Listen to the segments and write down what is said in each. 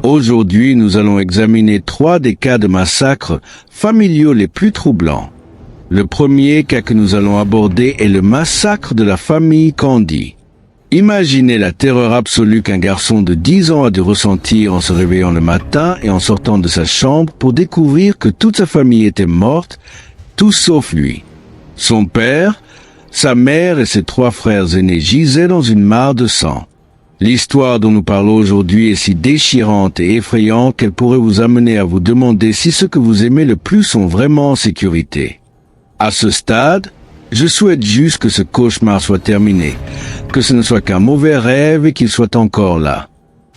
Aujourd'hui, nous allons examiner 3 des cas de massacres familiaux les plus troublants. Le premier cas que nous allons aborder est le massacre de la famille Candy. Imaginez la terreur absolue qu'un garçon de 10 ans a dû ressentir en se réveillant le matin et en sortant de sa chambre pour découvrir que toute sa famille était morte, tout sauf lui. Son père, sa mère et ses 3 frères aînés gisaient dans une mare de sang. L'histoire dont nous parlons aujourd'hui est si déchirante et effrayante qu'elle pourrait vous amener à vous demander si ceux que vous aimez le plus sont vraiment en sécurité. À ce stade, je souhaite juste que ce cauchemar soit terminé, que ce ne soit qu'un mauvais rêve et qu'il soit encore là.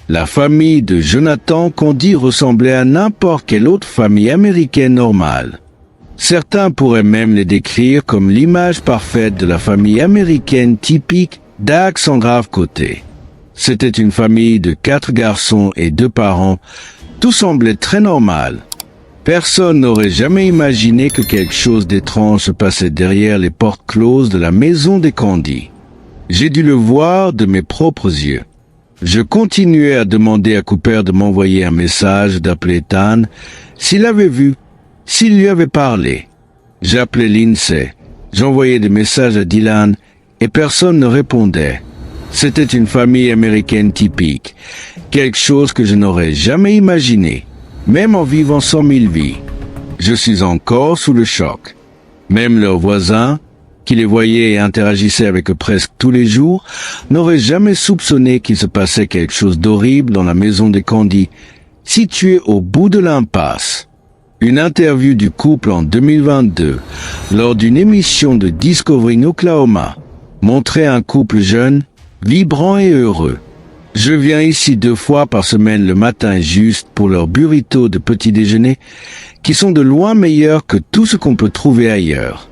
La famille de Jonathan Candy ressemblait à n'importe quelle autre famille américaine normale. Certains pourraient même les décrire comme l'image parfaite de la famille américaine typique d'accent grave côté. C'était une famille de 4 garçons et 2 parents. Tout semblait très normal. Personne n'aurait jamais imaginé que quelque chose d'étrange se passait derrière les portes closes de la maison des Candy. J'ai dû le voir de mes propres yeux. Je continuais à demander à Cooper de m'envoyer un message, d'appeler Tan, s'il avait vu, s'il lui avait parlé. J'appelais Lindsay, j'envoyais des messages à Dylan, et personne ne répondait. C'était une famille américaine typique, quelque chose que je n'aurais jamais imaginé, même en vivant 100 000 vies. Je suis encore sous le choc. Même leurs voisins, qui les voyaient et interagissaient avec eux presque tous les jours, n'auraient jamais soupçonné qu'il se passait quelque chose d'horrible dans la maison des Candy, située au bout de l'impasse. Une interview du couple en 2022, lors d'une émission de Discovery Oklahoma, montrait un couple jeune, vibrant et heureux. Je viens ici 2 fois par semaine le matin juste pour leurs burritos de petit déjeuner, qui sont de loin meilleurs que tout ce qu'on peut trouver ailleurs.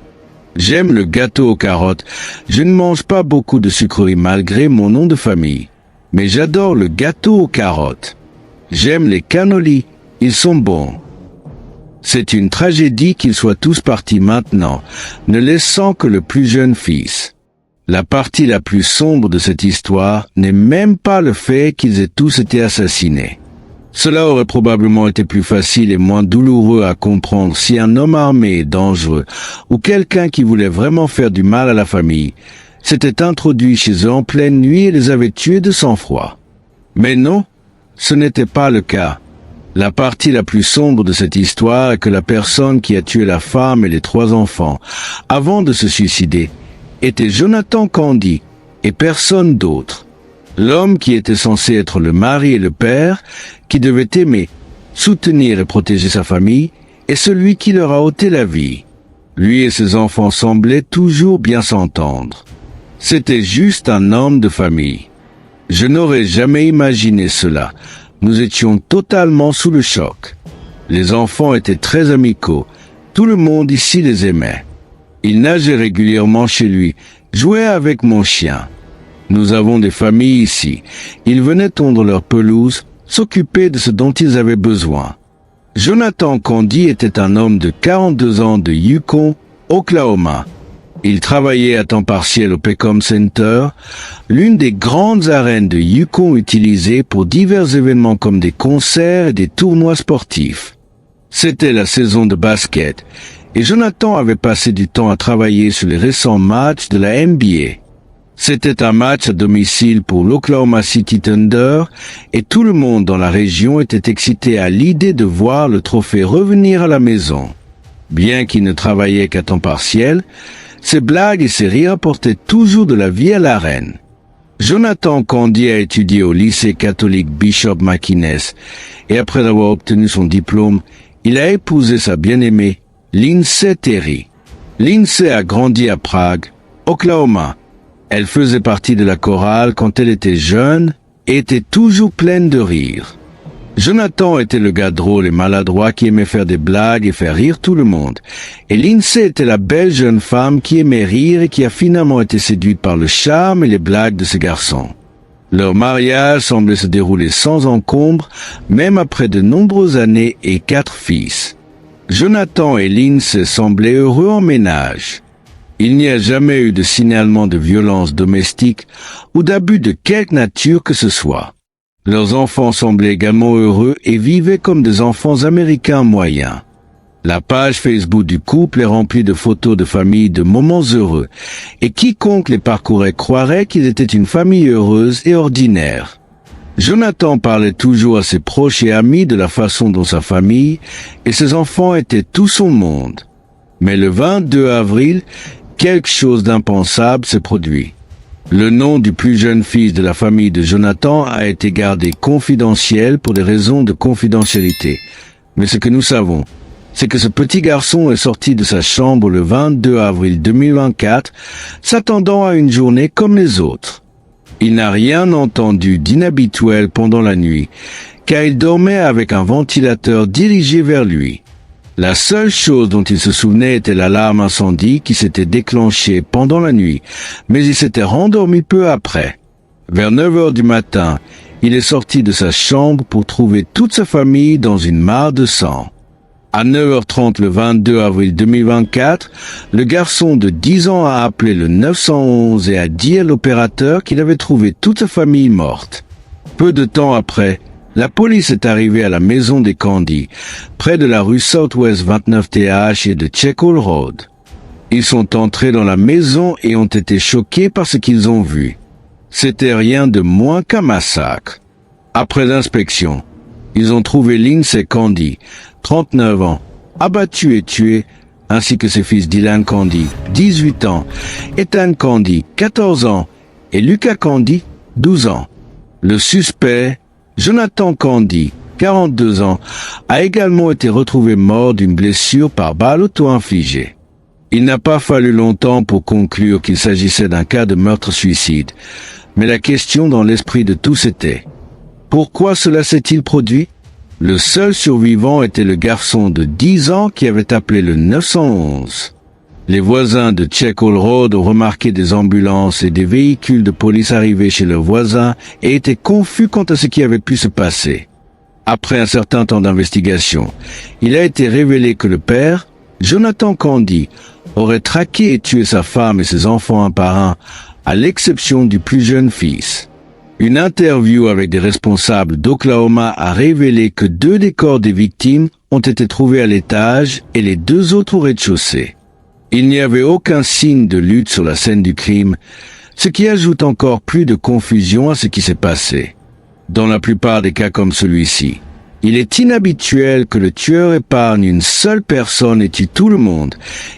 J'aime le gâteau aux carottes. Je ne mange pas beaucoup de sucreries malgré mon nom de famille, mais j'adore le gâteau aux carottes. J'aime les cannolis, ils sont bons. C'est une tragédie qu'ils soient tous partis maintenant, ne laissant que le plus jeune fils. La partie la plus sombre de cette histoire n'est même pas le fait qu'ils aient tous été assassinés. Cela aurait probablement été plus facile et moins douloureux à comprendre si un homme armé et dangereux, ou quelqu'un qui voulait vraiment faire du mal à la famille, s'était introduit chez eux en pleine nuit et les avait tués de sang-froid. Mais non, ce n'était pas le cas. La partie la plus sombre de cette histoire est que la personne qui a tué la femme et les 3 enfants, avant de se suicider, était Jonathan Candy et personne d'autre. L'homme qui était censé être le mari et le père, qui devait aimer, soutenir et protéger sa famille, est celui qui leur a ôté la vie. Lui et ses enfants semblaient toujours bien s'entendre. C'était juste un homme de famille. Je n'aurais jamais imaginé cela. Nous étions totalement sous le choc. Les enfants étaient très amicaux. Tout le monde ici les aimait. Ils nageaient régulièrement chez lui, jouaient avec mon chien. Nous avons des familles ici. Ils venaient tondre leur pelouse, s'occuper de ce dont ils avaient besoin. Jonathan Candy était un homme de 42 ans de Yukon, Oklahoma. Il travaillait à temps partiel au Pecom Center, l'une des grandes arènes de Yukon utilisées pour divers événements comme des concerts et des tournois sportifs. C'était la saison de basket, et Jonathan avait passé du temps à travailler sur les récents matchs de la NBA. C'était un match à domicile pour l'Oklahoma City Thunder, et tout le monde dans la région était excité à l'idée de voir le trophée revenir à la maison. Bien qu'il ne travaillait qu'à temps partiel, ses blagues et ses rires apportaient toujours de la vie à l'arène. Jonathan Candy a étudié au lycée catholique Bishop McInnes, et après avoir obtenu son diplôme, il a épousé sa bien-aimée, Lindsay Terry. Lindsay a grandi à Prague, Oklahoma. Elle faisait partie de la chorale quand elle était jeune et était toujours pleine de rire. Jonathan était le gars drôle et maladroit qui aimait faire des blagues et faire rire tout le monde. Et Lindsay était la belle jeune femme qui aimait rire et qui a finalement été séduite par le charme et les blagues de ce garçon. Leur mariage semblait se dérouler sans encombre, même après de nombreuses années et 4 fils. Jonathan et Lindsay semblaient heureux en ménage. Il n'y a jamais eu de signalement de violence domestique ou d'abus de quelque nature que ce soit. Leurs enfants semblaient également heureux et vivaient comme des enfants américains moyens. La page Facebook du couple est remplie de photos de famille de moments heureux, et quiconque les parcourait croirait qu'ils étaient une famille heureuse et ordinaire. Jonathan parlait toujours à ses proches et amis de la façon dont sa famille et ses enfants étaient tout son monde. Mais le 22 avril, quelque chose d'impensable s'est produit. Le nom du plus jeune fils de la famille de Jonathan a été gardé confidentiel pour des raisons de confidentialité. Mais ce que nous savons, c'est que ce petit garçon est sorti de sa chambre le 22 avril 2024, s'attendant à une journée comme les autres. Il n'a rien entendu d'inhabituel pendant la nuit, car il dormait avec un ventilateur dirigé vers lui. La seule chose dont il se souvenait était l'alarme incendie qui s'était déclenchée pendant la nuit, mais il s'était rendormi peu après. Vers 9 heures du matin, il est sorti de sa chambre pour trouver toute sa famille dans une mare de sang. À 9h30 le 22 avril 2024, le garçon de 10 ans a appelé le 911 et a dit à l'opérateur qu'il avait trouvé toute sa famille morte. Peu de temps après, la police est arrivée à la maison des Candy, près de la rue Southwest 29th et de Checkle Road. Ils sont entrés dans la maison et ont été choqués par ce qu'ils ont vu. C'était rien de moins qu'un massacre. Après l'inspection, ils ont trouvé Lindsay Candy, 39 ans, abattu et tué, ainsi que ses fils Dylan Candy, 18 ans, Ethan Candy, 14 ans, et Lucas Candy, 12 ans. Le suspect, Jonathan Candy, 42 ans, a également été retrouvé mort d'une blessure par balle auto-infligée. Il n'a pas fallu longtemps pour conclure qu'il s'agissait d'un cas de meurtre-suicide, mais la question dans l'esprit de tous était: pourquoi cela s'est-il produit? Le seul survivant était le garçon de 10 ans qui avait appelé le 911. Les voisins de Checkle Road ont remarqué des ambulances et des véhicules de police arriver chez leurs voisins et étaient confus quant à ce qui avait pu se passer. Après un certain temps d'investigation, il a été révélé que le père, Jonathan Candy, aurait traqué et tué sa femme et ses enfants un par un, à l'exception du plus jeune fils. Une interview avec des responsables d'Oklahoma a révélé que 2 des corps des victimes ont été trouvés à l'étage et les 2 autres au rez-de-chaussée. Il n'y avait aucun signe de lutte sur la scène du crime, ce qui ajoute encore plus de confusion à ce qui s'est passé. Dans la plupart des cas comme celui-ci, il est inhabituel que le tueur épargne une seule personne et tue tout le monde,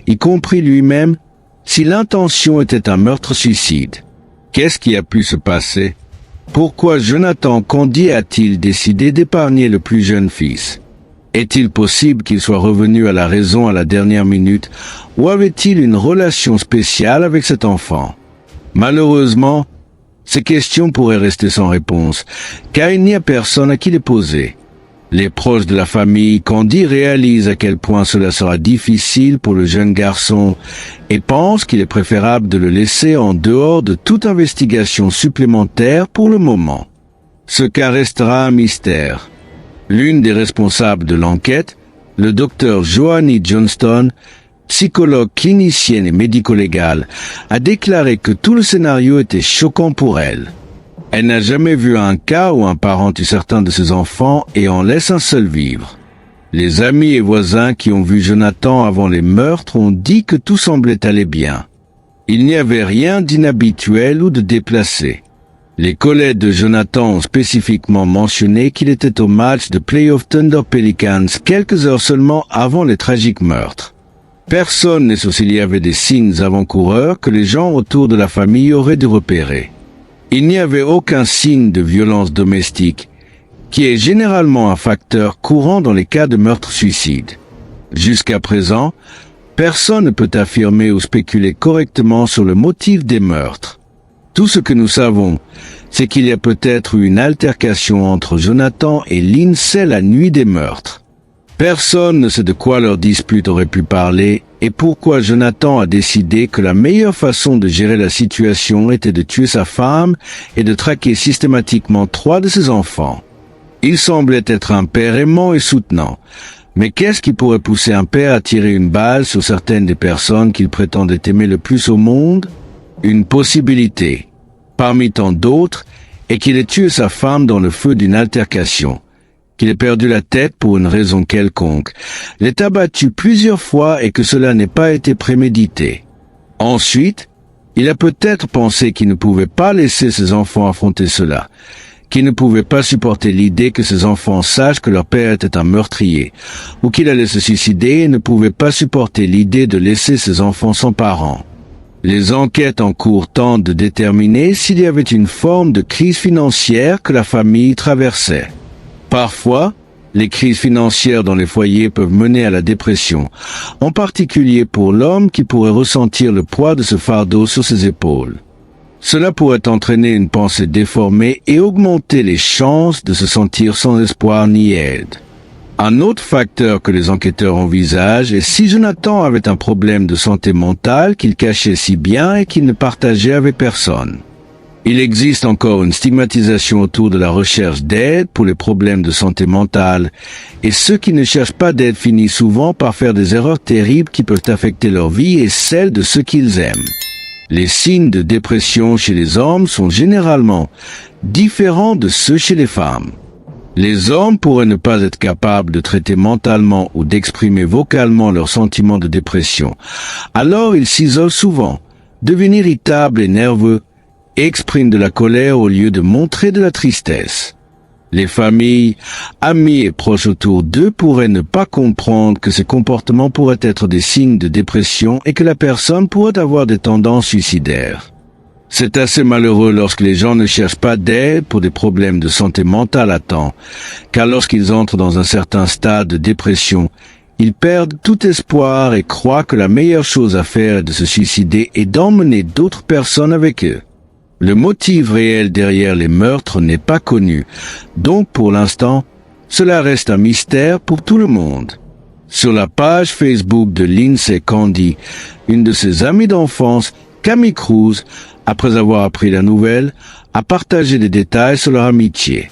y compris lui-même, si l'intention était un meurtre-suicide. Qu'est-ce qui a pu se passer? Pourquoi Jonathan Candy a-t-il décidé d'épargner le plus jeune fils? Est-il possible qu'il soit revenu à la raison à la dernière minute, ou avait-il une relation spéciale avec cet enfant? Malheureusement, ces questions pourraient rester sans réponse, car il n'y a personne à qui les poser. Les proches de la famille Candy réalisent à quel point cela sera difficile pour le jeune garçon et pensent qu'il est préférable de le laisser en dehors de toute investigation supplémentaire pour le moment. Ce cas restera un mystère. L'une des responsables de l'enquête, le docteur Joanny Johnston, psychologue clinicienne et médico-légale, a déclaré que tout le scénario était choquant pour elle. Elle n'a jamais vu un cas où un parent tue certains de ses enfants et en laisse un seul vivre. Les amis et voisins qui ont vu Jonathan avant les meurtres ont dit que tout semblait aller bien. Il n'y avait rien d'inhabituel ou de déplacé. Les collègues de Jonathan ont spécifiquement mentionné qu'il était au match de Playoff Thunder Pelicans quelques heures seulement avant les tragiques meurtres. Personne n'est sûr s'il y avait des signes avant-coureurs que les gens autour de la famille auraient dû repérer. Il n'y avait aucun signe de violence domestique, qui est généralement un facteur courant dans les cas de meurtre-suicide. Jusqu'à présent, personne ne peut affirmer ou spéculer correctement sur le motif des meurtres. Tout ce que nous savons, c'est qu'il y a peut-être eu une altercation entre Jonathan et Lindsay la nuit des meurtres. Personne ne sait de quoi leur dispute aurait pu parler et pourquoi Jonathan a décidé que la meilleure façon de gérer la situation était de tuer sa femme et de traquer systématiquement 3 de ses enfants. Il semblait être un père aimant et soutenant, mais qu'est-ce qui pourrait pousser un père à tirer une balle sur certaines des personnes qu'il prétendait aimer le plus au monde? Une possibilité. Parmi tant d'autres, et qu'il ait tué sa femme dans le feu d'une altercation, qu'il ait perdu la tête pour une raison quelconque, l'ait abattu plusieurs fois et que cela n'ait pas été prémédité. Ensuite, il a peut-être pensé qu'il ne pouvait pas laisser ses enfants affronter cela, qu'il ne pouvait pas supporter l'idée que ses enfants sachent que leur père était un meurtrier, ou qu'il allait se suicider et ne pouvait pas supporter l'idée de laisser ses enfants sans parents. Les enquêtes en cours tentent de déterminer s'il y avait une forme de crise financière que la famille traversait. Parfois, les crises financières dans les foyers peuvent mener à la dépression, en particulier pour l'homme qui pourrait ressentir le poids de ce fardeau sur ses épaules. Cela pourrait entraîner une pensée déformée et augmenter les chances de se sentir sans espoir ni aide. Un autre facteur que les enquêteurs envisagent est si Jonathan avait un problème de santé mentale qu'il cachait si bien et qu'il ne partageait avec personne. Il existe encore une stigmatisation autour de la recherche d'aide pour les problèmes de santé mentale, et ceux qui ne cherchent pas d'aide finissent souvent par faire des erreurs terribles qui peuvent affecter leur vie et celle de ceux qu'ils aiment. Les signes de dépression chez les hommes sont généralement différents de ceux chez les femmes. Les hommes pourraient ne pas être capables de traiter mentalement ou d'exprimer vocalement leurs sentiments de dépression. Alors ils s'isolent souvent, deviennent irritables et nerveux, et expriment de la colère au lieu de montrer de la tristesse. Les familles, amis et proches autour d'eux pourraient ne pas comprendre que ces comportements pourraient être des signes de dépression et que la personne pourrait avoir des tendances suicidaires. C'est assez malheureux lorsque les gens ne cherchent pas d'aide pour des problèmes de santé mentale à temps, car lorsqu'ils entrent dans un certain stade de dépression, ils perdent tout espoir et croient que la meilleure chose à faire est de se suicider et d'emmener d'autres personnes avec eux. Le motif réel derrière les meurtres n'est pas connu, donc pour l'instant, cela reste un mystère pour tout le monde. Sur la page Facebook de Lindsay Candy, une de ses amies d'enfance, Camille Cruz, après avoir appris la nouvelle, a partagé des détails sur leur amitié.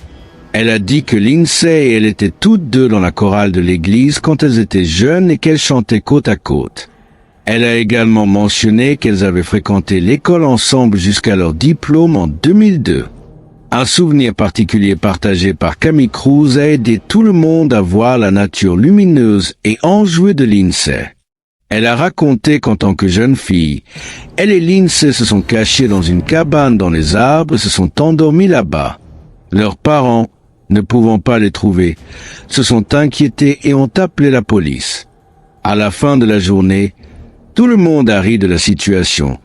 Elle a dit que Lindsay et elle étaient toutes deux dans la chorale de l'église quand elles étaient jeunes et qu'elles chantaient côte à côte. Elle a également mentionné qu'elles avaient fréquenté l'école ensemble jusqu'à leur diplôme en 2002. Un souvenir particulier partagé par Camille Cruz a aidé tout le monde à voir la nature lumineuse et enjouée de Lindsay. Elle a raconté qu'en tant que jeune fille, elle et Lindsay se sont cachées dans une cabane dans les arbres et se sont endormis là-bas. Leurs parents, ne pouvant pas les trouver, se sont inquiétés et ont appelé la police. À la fin de la journée, tout le monde a ri de la situation,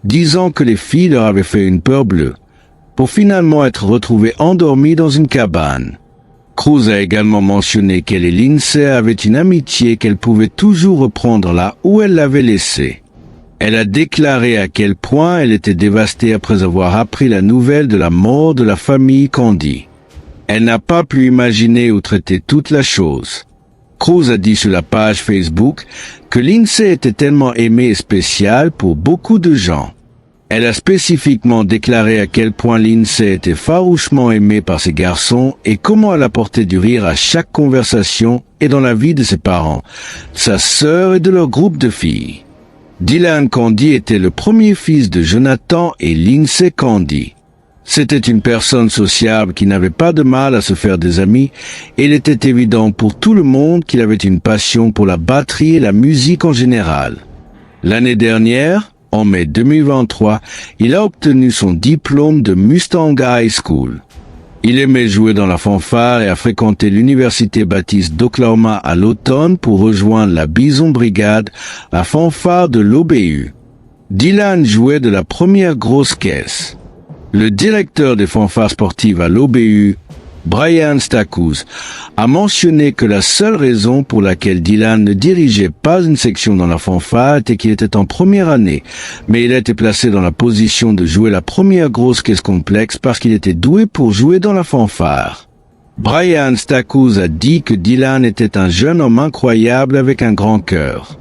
disant que les filles leur avaient fait une peur bleue, pour finalement être retrouvées endormies dans une cabane. Cruz a également mentionné qu'elle et Lindsay avaient une amitié qu'elle pouvait toujours reprendre là où elle l'avait laissée. Elle a déclaré à quel point elle était dévastée après avoir appris la nouvelle de la mort de la famille Candy. Elle n'a pas pu imaginer ou traiter toute la chose. Cruz a dit sur la page Facebook que Lindsay était tellement aimée et spéciale pour beaucoup de gens. Elle a spécifiquement déclaré à quel point Lindsay était farouchement aimée par ses garçons et comment elle apportait du rire à chaque conversation et dans la vie de ses parents, sa sœur et de leur groupe de filles. Dylan Candy était le premier fils de Jonathan et Lindsay Candy. C'était une personne sociable qui n'avait pas de mal à se faire des amis et il était évident pour tout le monde qu'il avait une passion pour la batterie et la musique en général. L'année dernière, en mai 2023, il a obtenu son diplôme de Mustang High School. Il aimait jouer dans la fanfare et a fréquenté l'Université Baptiste d'Oklahoma à l'automne pour rejoindre la Bison Brigade, la fanfare de l'OBU. Dylan jouait de la première grosse caisse. Le directeur des fanfares sportives à l'OBU, Brian Stacus, a mentionné que la seule raison pour laquelle Dylan ne dirigeait pas une section dans la fanfare était qu'il était en première année, mais il a été placé dans la position de jouer la première grosse caisse complexe parce qu'il était doué pour jouer dans la fanfare. Brian Stacus a dit que Dylan était un jeune homme incroyable avec un grand cœur.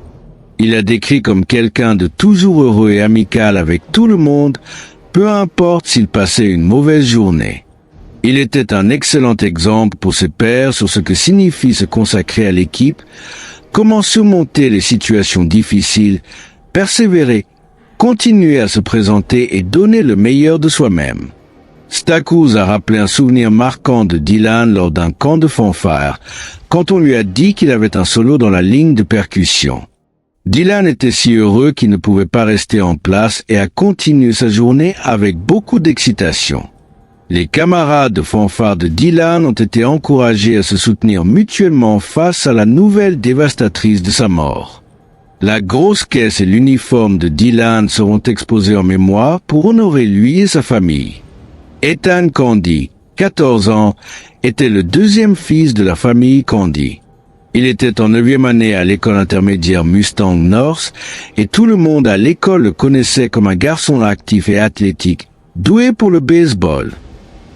Il l'a décrit comme quelqu'un de toujours heureux et amical avec tout le monde, peu importe s'il passait une mauvaise journée. Il était un excellent exemple pour ses pairs sur ce que signifie se consacrer à l'équipe, comment surmonter les situations difficiles, persévérer, continuer à se présenter et donner le meilleur de soi-même. Stackhouse a rappelé un souvenir marquant de Dylan lors d'un camp de fanfare, quand on lui a dit qu'il avait un solo dans la ligne de percussion. Dylan était si heureux qu'il ne pouvait pas rester en place et a continué sa journée avec beaucoup d'excitation. Les camarades de fanfare de Dylan ont été encouragés à se soutenir mutuellement face à la nouvelle dévastatrice de sa mort. La grosse caisse et l'uniforme de Dylan seront exposés en mémoire pour honorer lui et sa famille. Ethan Candy, 14 ans, était le deuxième fils de la famille Candy. Il était en 9e année à l'école intermédiaire Mustang North et tout le monde à l'école le connaissait comme un garçon actif et athlétique, doué pour le baseball.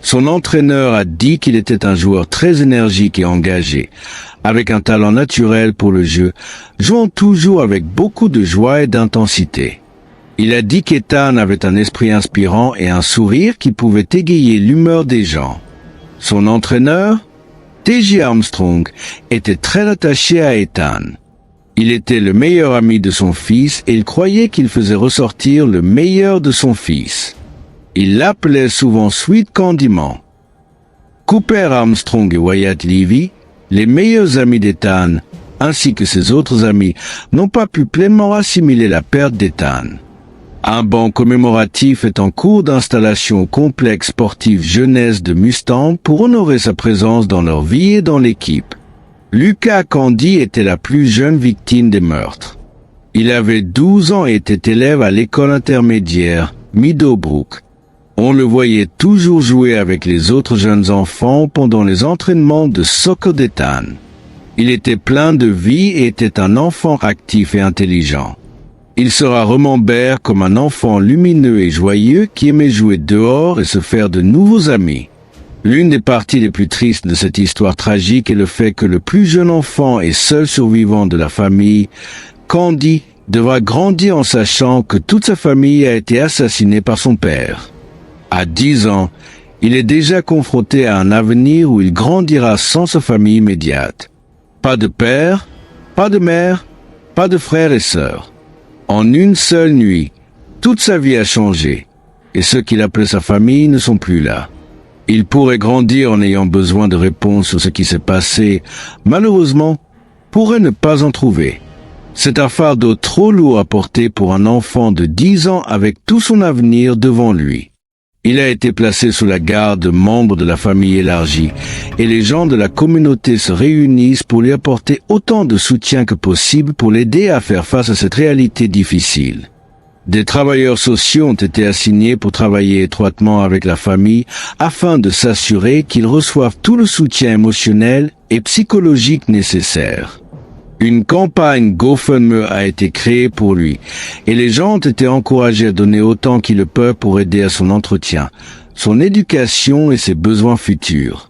Son entraîneur a dit qu'il était un joueur très énergique et engagé, avec un talent naturel pour le jeu, jouant toujours avec beaucoup de joie et d'intensité. Il a dit qu'Ethan avait un esprit inspirant et un sourire qui pouvait égayer l'humeur des gens. Son entraîneur, T.J. Armstrong, était très attaché à Ethan. Il était le meilleur ami de son fils et il croyait qu'il faisait ressortir le meilleur de son fils. Il l'appelait souvent Sweet Candyman. Cooper Armstrong et Wyatt Levy, les meilleurs amis d'Ethan, ainsi que ses autres amis, n'ont pas pu pleinement assimiler la perte d'Ethan. Un banc commémoratif est en cours d'installation au complexe sportif jeunesse de Mustang pour honorer sa présence dans leur vie et dans l'équipe. Lucas Candy était la plus jeune victime des meurtres. Il avait 12 ans et était élève à l'école intermédiaire Meadowbrook. On le voyait toujours jouer avec les autres jeunes enfants pendant les entraînements de soccer d'Ethan. Il était plein de vie et était un enfant actif et intelligent. Il sera remembré comme un enfant lumineux et joyeux qui aimait jouer dehors et se faire de nouveaux amis. L'une des parties les plus tristes de cette histoire tragique est le fait que le plus jeune enfant et seul survivant de la famille, Candy, devra grandir en sachant que toute sa famille a été assassinée par son père. À 10 ans, il est déjà confronté à un avenir où il grandira sans sa famille immédiate. Pas de père, pas de mère, pas de frères et sœurs. En une seule nuit, toute sa vie a changé, et ceux qu'il appelait sa famille ne sont plus là. Il pourrait grandir en ayant besoin de réponses sur ce qui s'est passé, malheureusement, pourrait ne pas en trouver. C'est un fardeau trop lourd à porter pour un enfant de 10 ans avec tout son avenir devant lui. Il a été placé sous la garde de membres de la famille élargie, et les gens de la communauté se réunissent pour lui apporter autant de soutien que possible pour l'aider à faire face à cette réalité difficile. Des travailleurs sociaux ont été assignés pour travailler étroitement avec la famille afin de s'assurer qu'ils reçoivent tout le soutien émotionnel et psychologique nécessaire. Une campagne GoFundMe a été créée pour lui, et les gens ont été encouragés à donner autant qu'ils le peuvent pour aider à son entretien, son éducation et ses besoins futurs.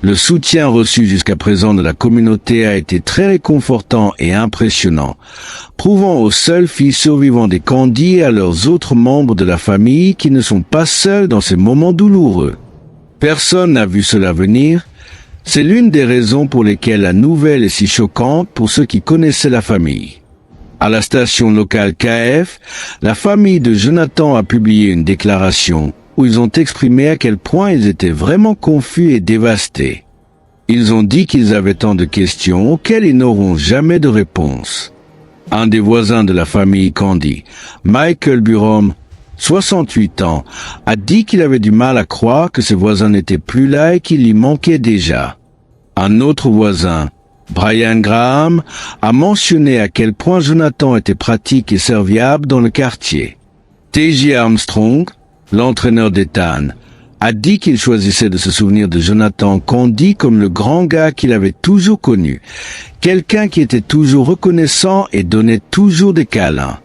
Le soutien reçu jusqu'à présent de la communauté a été très réconfortant et impressionnant, prouvant aux seules filles survivantes des Candy et à leurs autres membres de la famille qu'ils ne sont pas seuls dans ces moments douloureux. Personne n'a vu cela venir. C'est l'une des raisons pour lesquelles la nouvelle est si choquante pour ceux qui connaissaient la famille. À la station locale KF, la famille de Jonathan a publié une déclaration où ils ont exprimé à quel point ils étaient vraiment confus et dévastés. Ils ont dit qu'ils avaient tant de questions auxquelles ils n'auront jamais de réponse. Un des voisins de la famille Candy, Michael Burom, 68 ans, a dit qu'il avait du mal à croire que ses voisins n'étaient plus là et qu'il lui manquait déjà. Un autre voisin, Brian Graham, a mentionné à quel point Jonathan était pratique et serviable dans le quartier. T.J. Armstrong, l'entraîneur d'Ethan, a dit qu'il choisissait de se souvenir de Jonathan Candy comme le grand gars qu'il avait toujours connu, quelqu'un qui était toujours reconnaissant et donnait toujours des câlins.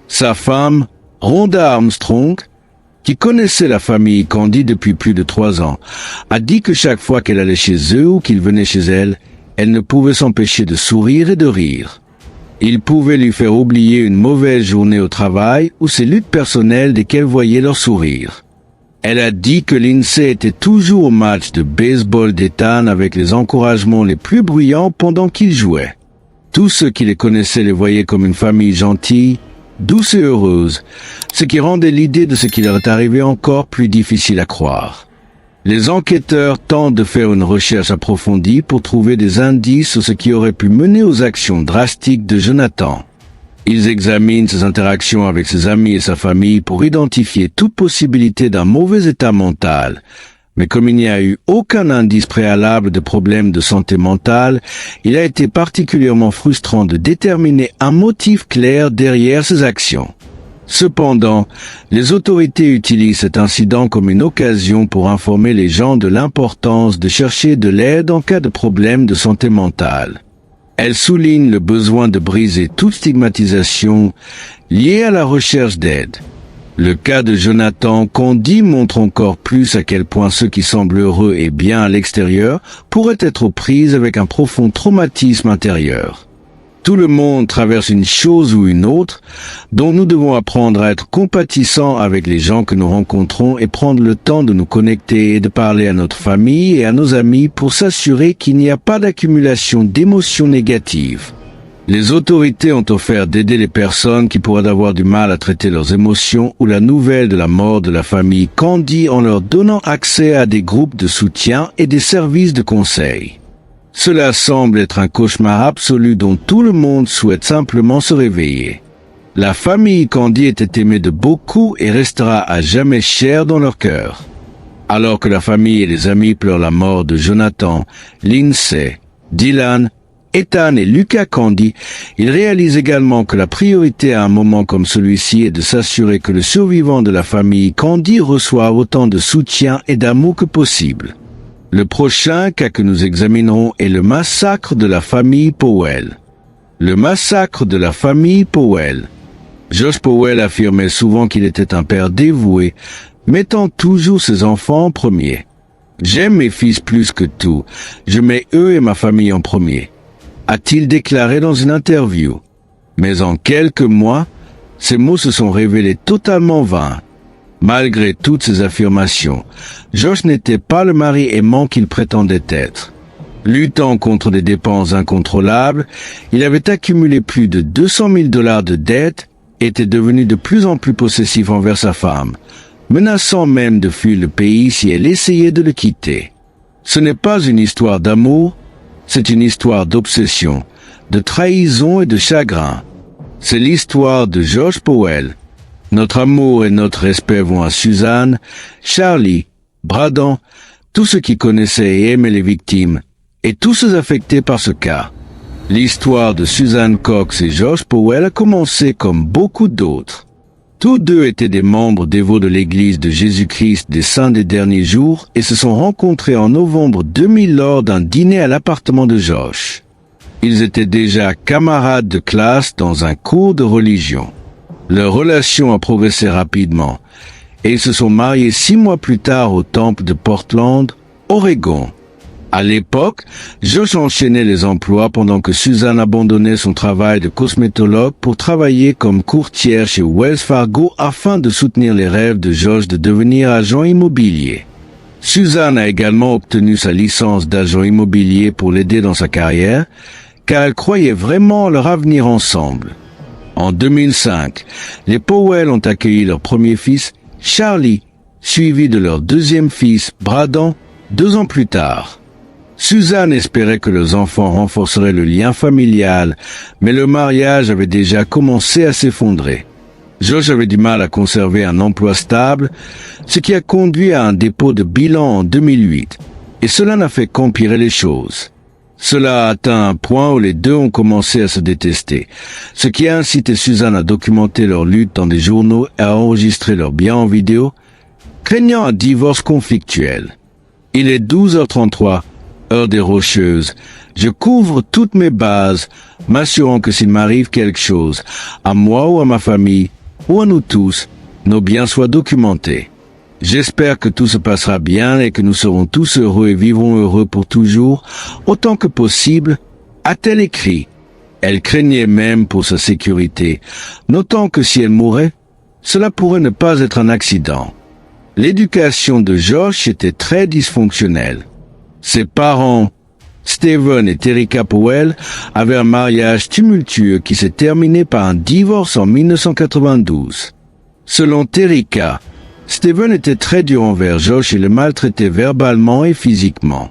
Sa femme, Rhonda Armstrong, qui connaissait la famille Candy depuis plus de 3 ans, a dit que chaque fois qu'elle allait chez eux ou qu'ils venaient chez elle, elle ne pouvait s'empêcher de sourire et de rire. Il pouvait lui faire oublier une mauvaise journée au travail ou ses luttes personnelles dès qu'elle voyait leur sourire. Elle a dit que Lindsay était toujours au match de baseball d'Ethan avec les encouragements les plus bruyants pendant qu'ils jouaient. Tous ceux qui les connaissaient les voyaient comme une famille gentille, douce et heureuse, ce qui rendait l'idée de ce qui leur est arrivé encore plus difficile à croire. Les enquêteurs tentent de faire une recherche approfondie pour trouver des indices sur ce qui aurait pu mener aux actions drastiques de Jonathan. Ils examinent ses interactions avec ses amis et sa famille pour identifier toute possibilité d'un mauvais état mental. Mais comme il n'y a eu aucun indice préalable de problème de santé mentale, il a été particulièrement frustrant de déterminer un motif clair derrière ses actions. Cependant, les autorités utilisent cet incident comme une occasion pour informer les gens de l'importance de chercher de l'aide en cas de problème de santé mentale. Elles soulignent le besoin de briser toute stigmatisation liée à la recherche d'aide. Le cas de Jonathan Condy montre encore plus à quel point ceux qui semblent heureux et bien à l'extérieur pourraient être aux prises avec un profond traumatisme intérieur. Tout le monde traverse une chose ou une autre, dont nous devons apprendre à être compatissants avec les gens que nous rencontrons et prendre le temps de nous connecter et de parler à notre famille et à nos amis pour s'assurer qu'il n'y a pas d'accumulation d'émotions négatives. Les autorités ont offert d'aider les personnes qui pourraient avoir du mal à traiter leurs émotions ou la nouvelle de la mort de la famille Condy en leur donnant accès à des groupes de soutien et des services de conseil. Cela semble être un cauchemar absolu dont tout le monde souhaite simplement se réveiller. La famille Condy était aimée de beaucoup et restera à jamais chère dans leur cœur. Alors que la famille et les amis pleurent la mort de Jonathan, Lindsay, Dylan, Ethan et Lucas Condy, ils réalisent également que la priorité à un moment comme celui-ci est de s'assurer que le survivant de la famille Condy reçoit autant de soutien et d'amour que possible. Le prochain cas que nous examinerons est le massacre de la famille Powell. Le massacre de la famille Powell. Josh Powell affirmait souvent qu'il était un père dévoué, mettant toujours ses enfants en premier. « J'aime mes fils plus que tout. Je mets eux et ma famille en premier », a-t-il déclaré dans une interview. Mais en quelques mois, ces mots se sont révélés totalement vains. Malgré toutes ces affirmations, Josh n'était pas le mari aimant qu'il prétendait être. Luttant contre des dépenses incontrôlables, il avait accumulé plus de 200 000 $ de dettes et était devenu de plus en plus possessif envers sa femme, menaçant même de fuir le pays si elle essayait de le quitter. Ce n'est pas une histoire d'amour, c'est une histoire d'obsession, de trahison et de chagrin. C'est l'histoire de Josh Powell. Notre amour et notre respect vont à Suzanne, Charlie, Braden, tous ceux qui connaissaient et aimaient les victimes, et tous ceux affectés par ce cas. L'histoire de Suzanne Cox et Josh Powell a commencé comme beaucoup d'autres. Tous deux étaient des membres dévots de l'Église de Jésus-Christ des Saints des Derniers Jours et se sont rencontrés en novembre 2000 lors d'un dîner à l'appartement de Josh. Ils étaient déjà camarades de classe dans un cours de religion. Leur relation a progressé rapidement et ils se sont mariés 6 mois plus tard au temple de Portland, Oregon. À l'époque, Josh enchaînait les emplois pendant que Suzanne abandonnait son travail de cosmétologue pour travailler comme courtière chez Wells Fargo afin de soutenir les rêves de Josh de devenir agent immobilier. Suzanne a également obtenu sa licence d'agent immobilier pour l'aider dans sa carrière, car elle croyait vraiment à leur avenir ensemble. En 2005, les Powell ont accueilli leur premier fils, Charlie, suivi de leur deuxième fils, Braden, 2 ans plus tard. Suzanne espérait que leurs enfants renforceraient le lien familial, mais le mariage avait déjà commencé à s'effondrer. Josh avait du mal à conserver un emploi stable, ce qui a conduit à un dépôt de bilan en 2008, et cela n'a fait qu'empirer les choses. Cela a atteint un point où les deux ont commencé à se détester, ce qui a incité Suzanne à documenter leur lutte dans des journaux et à enregistrer leurs biens en vidéo, craignant un divorce conflictuel. Il est 12h33, heure des Rocheuses. Je couvre toutes mes bases, m'assurant que s'il m'arrive quelque chose, à moi ou à ma famille, ou à nous tous, nos biens soient documentés. J'espère que tout se passera bien et que nous serons tous heureux et vivrons heureux pour toujours, autant que possible, a-t-elle écrit. Elle craignait même pour sa sécurité, notant que si elle mourait, cela pourrait ne pas être un accident. L'éducation de Josh était très dysfonctionnelle. Ses parents, Stephen et Terrica Powell, avaient un mariage tumultueux qui s'est terminé par un divorce en 1992. Selon Terrica, Steven était très dur envers Josh et le maltraitait verbalement et physiquement.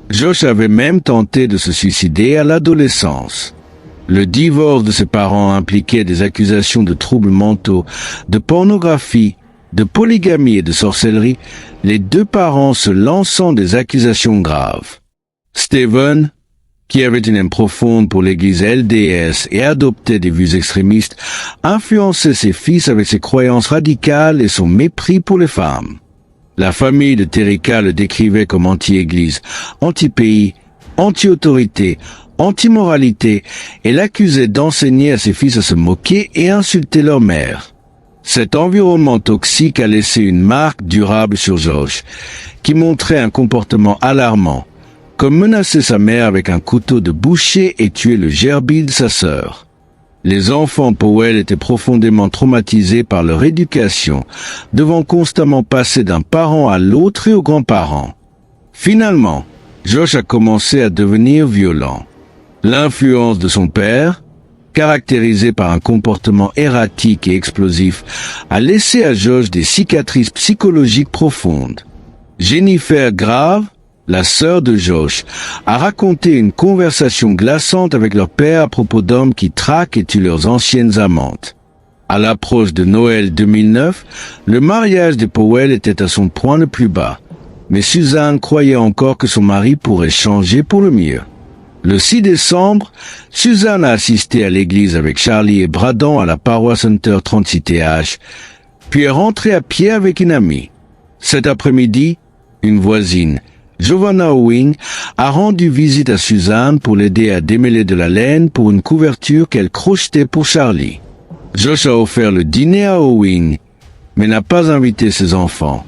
Josh avait même tenté de se suicider à l'adolescence. Le divorce de ses parents impliquait des accusations de troubles mentaux, de pornographie, de polygamie et de sorcellerie, les deux parents se lançant des accusations graves. Steven, qui avait une haine profonde pour l'église LDS et adoptait des vues extrémistes, influençait ses fils avec ses croyances radicales et son mépris pour les femmes. La famille de Terrica le décrivait comme anti-église, anti-pays, anti-autorité, anti-moralité et l'accusait d'enseigner à ses fils à se moquer et insulter leur mère. Cet environnement toxique a laissé une marque durable sur Josh, qui montrait un comportement alarmant, comme menacer sa mère avec un couteau de boucher et tuer le gerbille de sa sœur. Les enfants Powell étaient profondément traumatisés par leur éducation, devant constamment passer d'un parent à l'autre et aux grands-parents. Finalement, Josh a commencé à devenir violent. L'influence de son père, caractérisé par un comportement erratique et explosif, a laissé à Josh des cicatrices psychologiques profondes. Jennifer Grave, la sœur de Josh, a raconté une conversation glaçante avec leur père à propos d'hommes qui traquent et tuent leurs anciennes amantes. À l'approche de Noël 2009, le mariage de Powell était à son point le plus bas, mais Suzanne croyait encore que son mari pourrait changer pour le mieux. Le 6 décembre, Suzanne a assisté à l'église avec Charlie et Braden à la paroisse Hunter 36TH, puis est rentrée à pied avec une amie. Cet après-midi, une voisine, Giovanna Owing, a rendu visite à Suzanne pour l'aider à démêler de la laine pour une couverture qu'elle crochetait pour Charlie. Josh a offert le dîner à Owing, mais n'a pas invité ses enfants,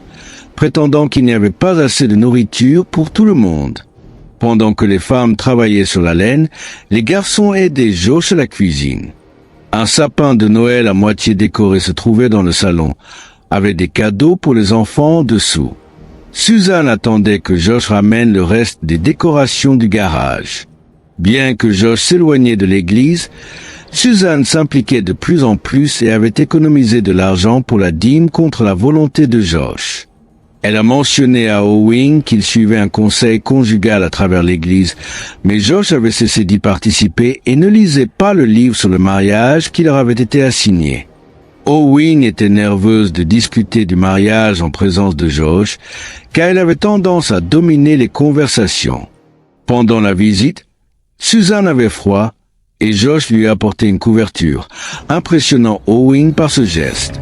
prétendant qu'il n'y avait pas assez de nourriture pour tout le monde. Pendant que les femmes travaillaient sur la laine, les garçons aidaient Josh à la cuisine. Un sapin de Noël à moitié décoré se trouvait dans le salon, avec des cadeaux pour les enfants en dessous. Suzanne attendait que Josh ramène le reste des décorations du garage. Bien que Josh s'éloignait de l'église, Suzanne s'impliquait de plus en plus et avait économisé de l'argent pour la dîme contre la volonté de Josh. Elle a mentionné à Owing qu'il suivait un conseil conjugal à travers l'église, mais Josh avait cessé d'y participer et ne lisait pas le livre sur le mariage qui leur avait été assigné. Owing était nerveuse de discuter du mariage en présence de Josh, car elle avait tendance à dominer les conversations. Pendant la visite, Suzanne avait froid et Josh lui a apporté une couverture, impressionnant Owing par ce geste.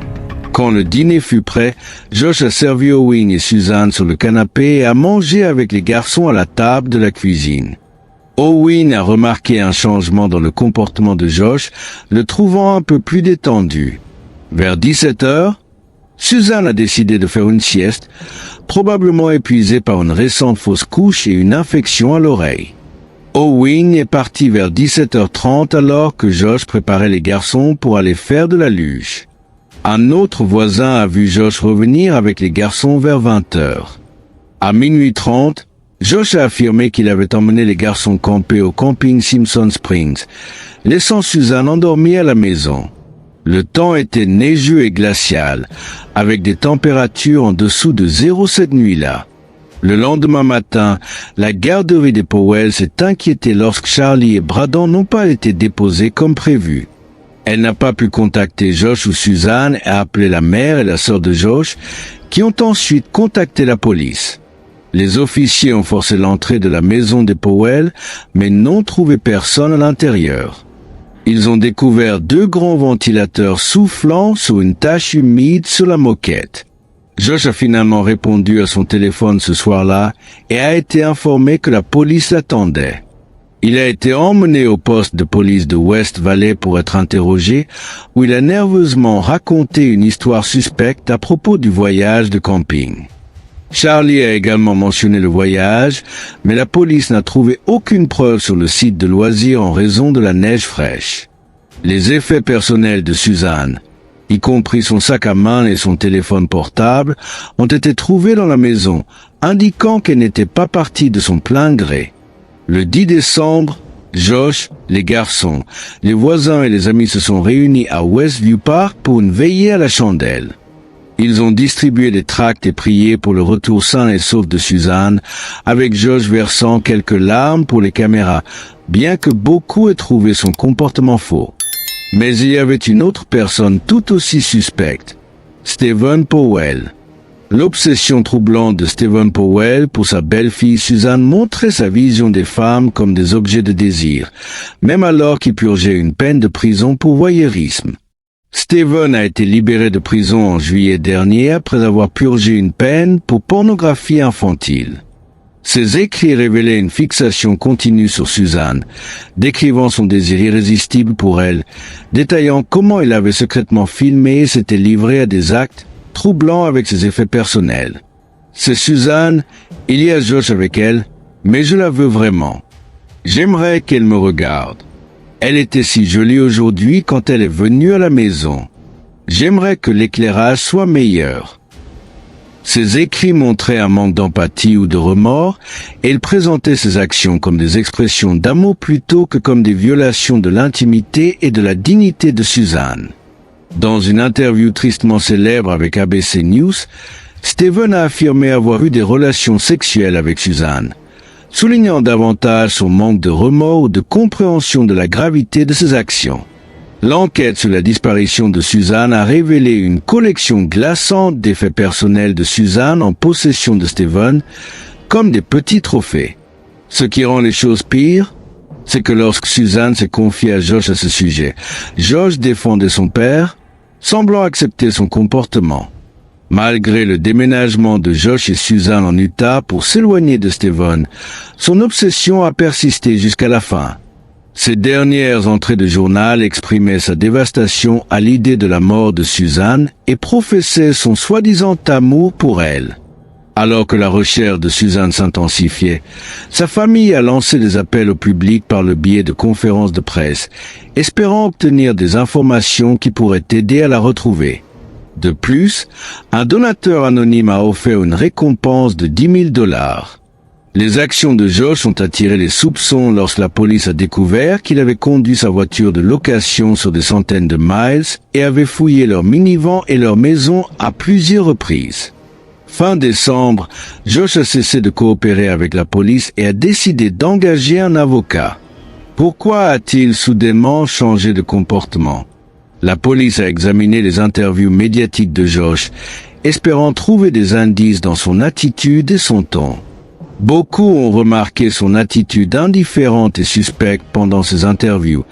Quand le dîner fut prêt, Josh a servi Owing et Suzanne sur le canapé et a mangé avec les garçons à la table de la cuisine. Owing a remarqué un changement dans le comportement de Josh, le trouvant un peu plus détendu. Vers 17 heures, Suzanne a décidé de faire une sieste, probablement épuisée par une récente fausse couche et une infection à l'oreille. Owing est parti vers 17h30 alors que Josh préparait les garçons pour aller faire de la luge. Un autre voisin a vu Josh revenir avec les garçons vers 20h. À minuit 30, Josh a affirmé qu'il avait emmené les garçons camper au camping Simpson Springs, laissant Suzanne endormie à la maison. Le temps était neigeux et glacial, avec des températures en dessous de 0 cette nuit-là. Le lendemain matin, la garderie des Powell s'est inquiétée lorsque Charlie et Braden n'ont pas été déposés comme prévu. Elle n'a pas pu contacter Josh ou Suzanne et a appelé la mère et la sœur de Josh, qui ont ensuite contacté la police. Les officiers ont forcé l'entrée de la maison des Powell, mais n'ont trouvé personne à l'intérieur. Ils ont découvert 2 grands ventilateurs soufflant sur une tache humide sur la moquette. Josh a finalement répondu à son téléphone ce soir-là et a été informé que la police l'attendait. Il a été emmené au poste de police de West Valley pour être interrogé, où il a nerveusement raconté une histoire suspecte à propos du voyage de camping. Charlie a également mentionné le voyage, mais la police n'a trouvé aucune preuve sur le site de loisirs en raison de la neige fraîche. Les effets personnels de Suzanne, y compris son sac à main et son téléphone portable, ont été trouvés dans la maison, indiquant qu'elle n'était pas partie de son plein gré. Le 10 décembre, Josh, les garçons, les voisins et les amis se sont réunis à Westview Park pour une veillée à la chandelle. Ils ont distribué des tracts et prié pour le retour sain et sauf de Suzanne, avec Josh versant quelques larmes pour les caméras, bien que beaucoup aient trouvé son comportement faux. Mais il y avait une autre personne tout aussi suspecte, Stephen Powell. L'obsession troublante de Stephen Powell pour sa belle-fille Suzanne montrait sa vision des femmes comme des objets de désir, même alors qu'il purgeait une peine de prison pour voyeurisme. Stephen a été libéré de prison en juillet dernier après avoir purgé une peine pour pornographie infantile. Ses écrits révélaient une fixation continue sur Suzanne, décrivant son désir irrésistible pour elle, détaillant comment il avait secrètement filmé et s'était livré à des actes troublants avec ses effets personnels. C'est Suzanne, il y a Josh avec elle, mais je la veux vraiment. J'aimerais qu'elle me regarde. Elle était si jolie aujourd'hui quand elle est venue à la maison. J'aimerais que l'éclairage soit meilleur. Ses écrits montraient un manque d'empathie ou de remords, et il présentait ses actions comme des expressions d'amour plutôt que comme des violations de l'intimité et de la dignité de Suzanne. Dans une interview tristement célèbre avec ABC News, Stephen a affirmé avoir eu des relations sexuelles avec Suzanne, soulignant davantage son manque de remords ou de compréhension de la gravité de ses actions. L'enquête sur la disparition de Suzanne a révélé une collection glaçante d'effets personnels de Suzanne en possession de Stephen, comme des petits trophées. Ce qui rend les choses pires, c'est que lorsque Suzanne s'est confiée à Josh à ce sujet, Josh défendait son père, semblant accepter son comportement. Malgré le déménagement de Josh et Suzanne en Utah pour s'éloigner de Stephen, son obsession a persisté jusqu'à la fin. Ses dernières entrées de journal exprimaient sa dévastation à l'idée de la mort de Suzanne et professaient son soi-disant amour pour elle. Alors que la recherche de Suzanne s'intensifiait, sa famille a lancé des appels au public par le biais de conférences de presse, espérant obtenir des informations qui pourraient aider à la retrouver. De plus, un donateur anonyme a offert une récompense de $10 000. Les actions de Josh ont attiré les soupçons lorsque la police a découvert qu'il avait conduit sa voiture de location sur des centaines de miles et avait fouillé leur minivan et leur maison à plusieurs reprises. Fin décembre, Josh a cessé de coopérer avec la police et a décidé d'engager un avocat. Pourquoi a-t-il soudainement changé de comportement? La police a examiné les interviews médiatiques de Josh, espérant trouver des indices dans son attitude et son ton. Beaucoup ont remarqué son attitude indifférente et suspecte pendant ces interviews,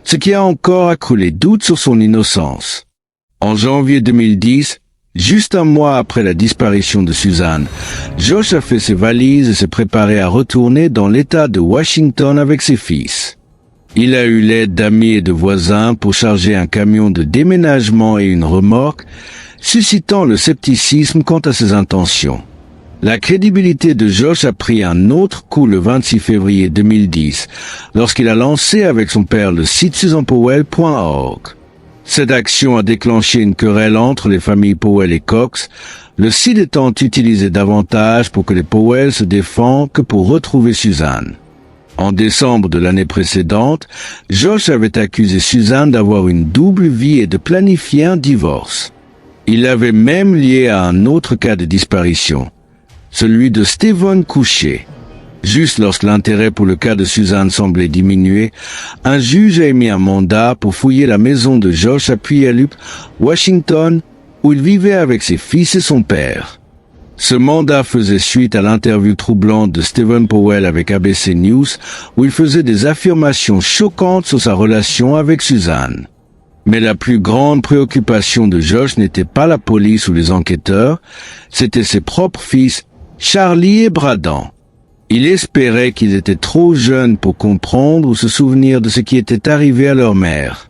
ce qui a encore accru les doutes sur son innocence. En janvier 2010, juste un mois après la disparition de Suzanne, Josh a fait ses valises et s'est préparé à retourner dans l'État de Washington avec ses fils. Il a eu l'aide d'amis et de voisins pour charger un camion de déménagement et une remorque, suscitant le scepticisme quant à ses intentions. La crédibilité de Josh a pris un autre coup le 26 février 2010, lorsqu'il a lancé avec son père le site SusanPowell.org. Cette action a déclenché une querelle entre les familles Powell et Cox, le site étant utilisé davantage pour que les Powell se défendent que pour retrouver Suzanne. En décembre de l'année précédente, Josh avait accusé Suzanne d'avoir une double vie et de planifier un divorce. Il l'avait même lié à un autre cas de disparition, celui de Stephen Couché. Juste lorsque l'intérêt pour le cas de Suzanne semblait diminuer, un juge a émis un mandat pour fouiller la maison de Josh à Puyallup, Washington, où il vivait avec ses fils et son père. Ce mandat faisait suite à l'interview troublante de Stephen Powell avec ABC News, où il faisait des affirmations choquantes sur sa relation avec Suzanne. Mais la plus grande préoccupation de Josh n'était pas la police ou les enquêteurs, c'était ses propres fils, Charlie et Braden. Il espérait qu'ils étaient trop jeunes pour comprendre ou se souvenir de ce qui était arrivé à leur mère.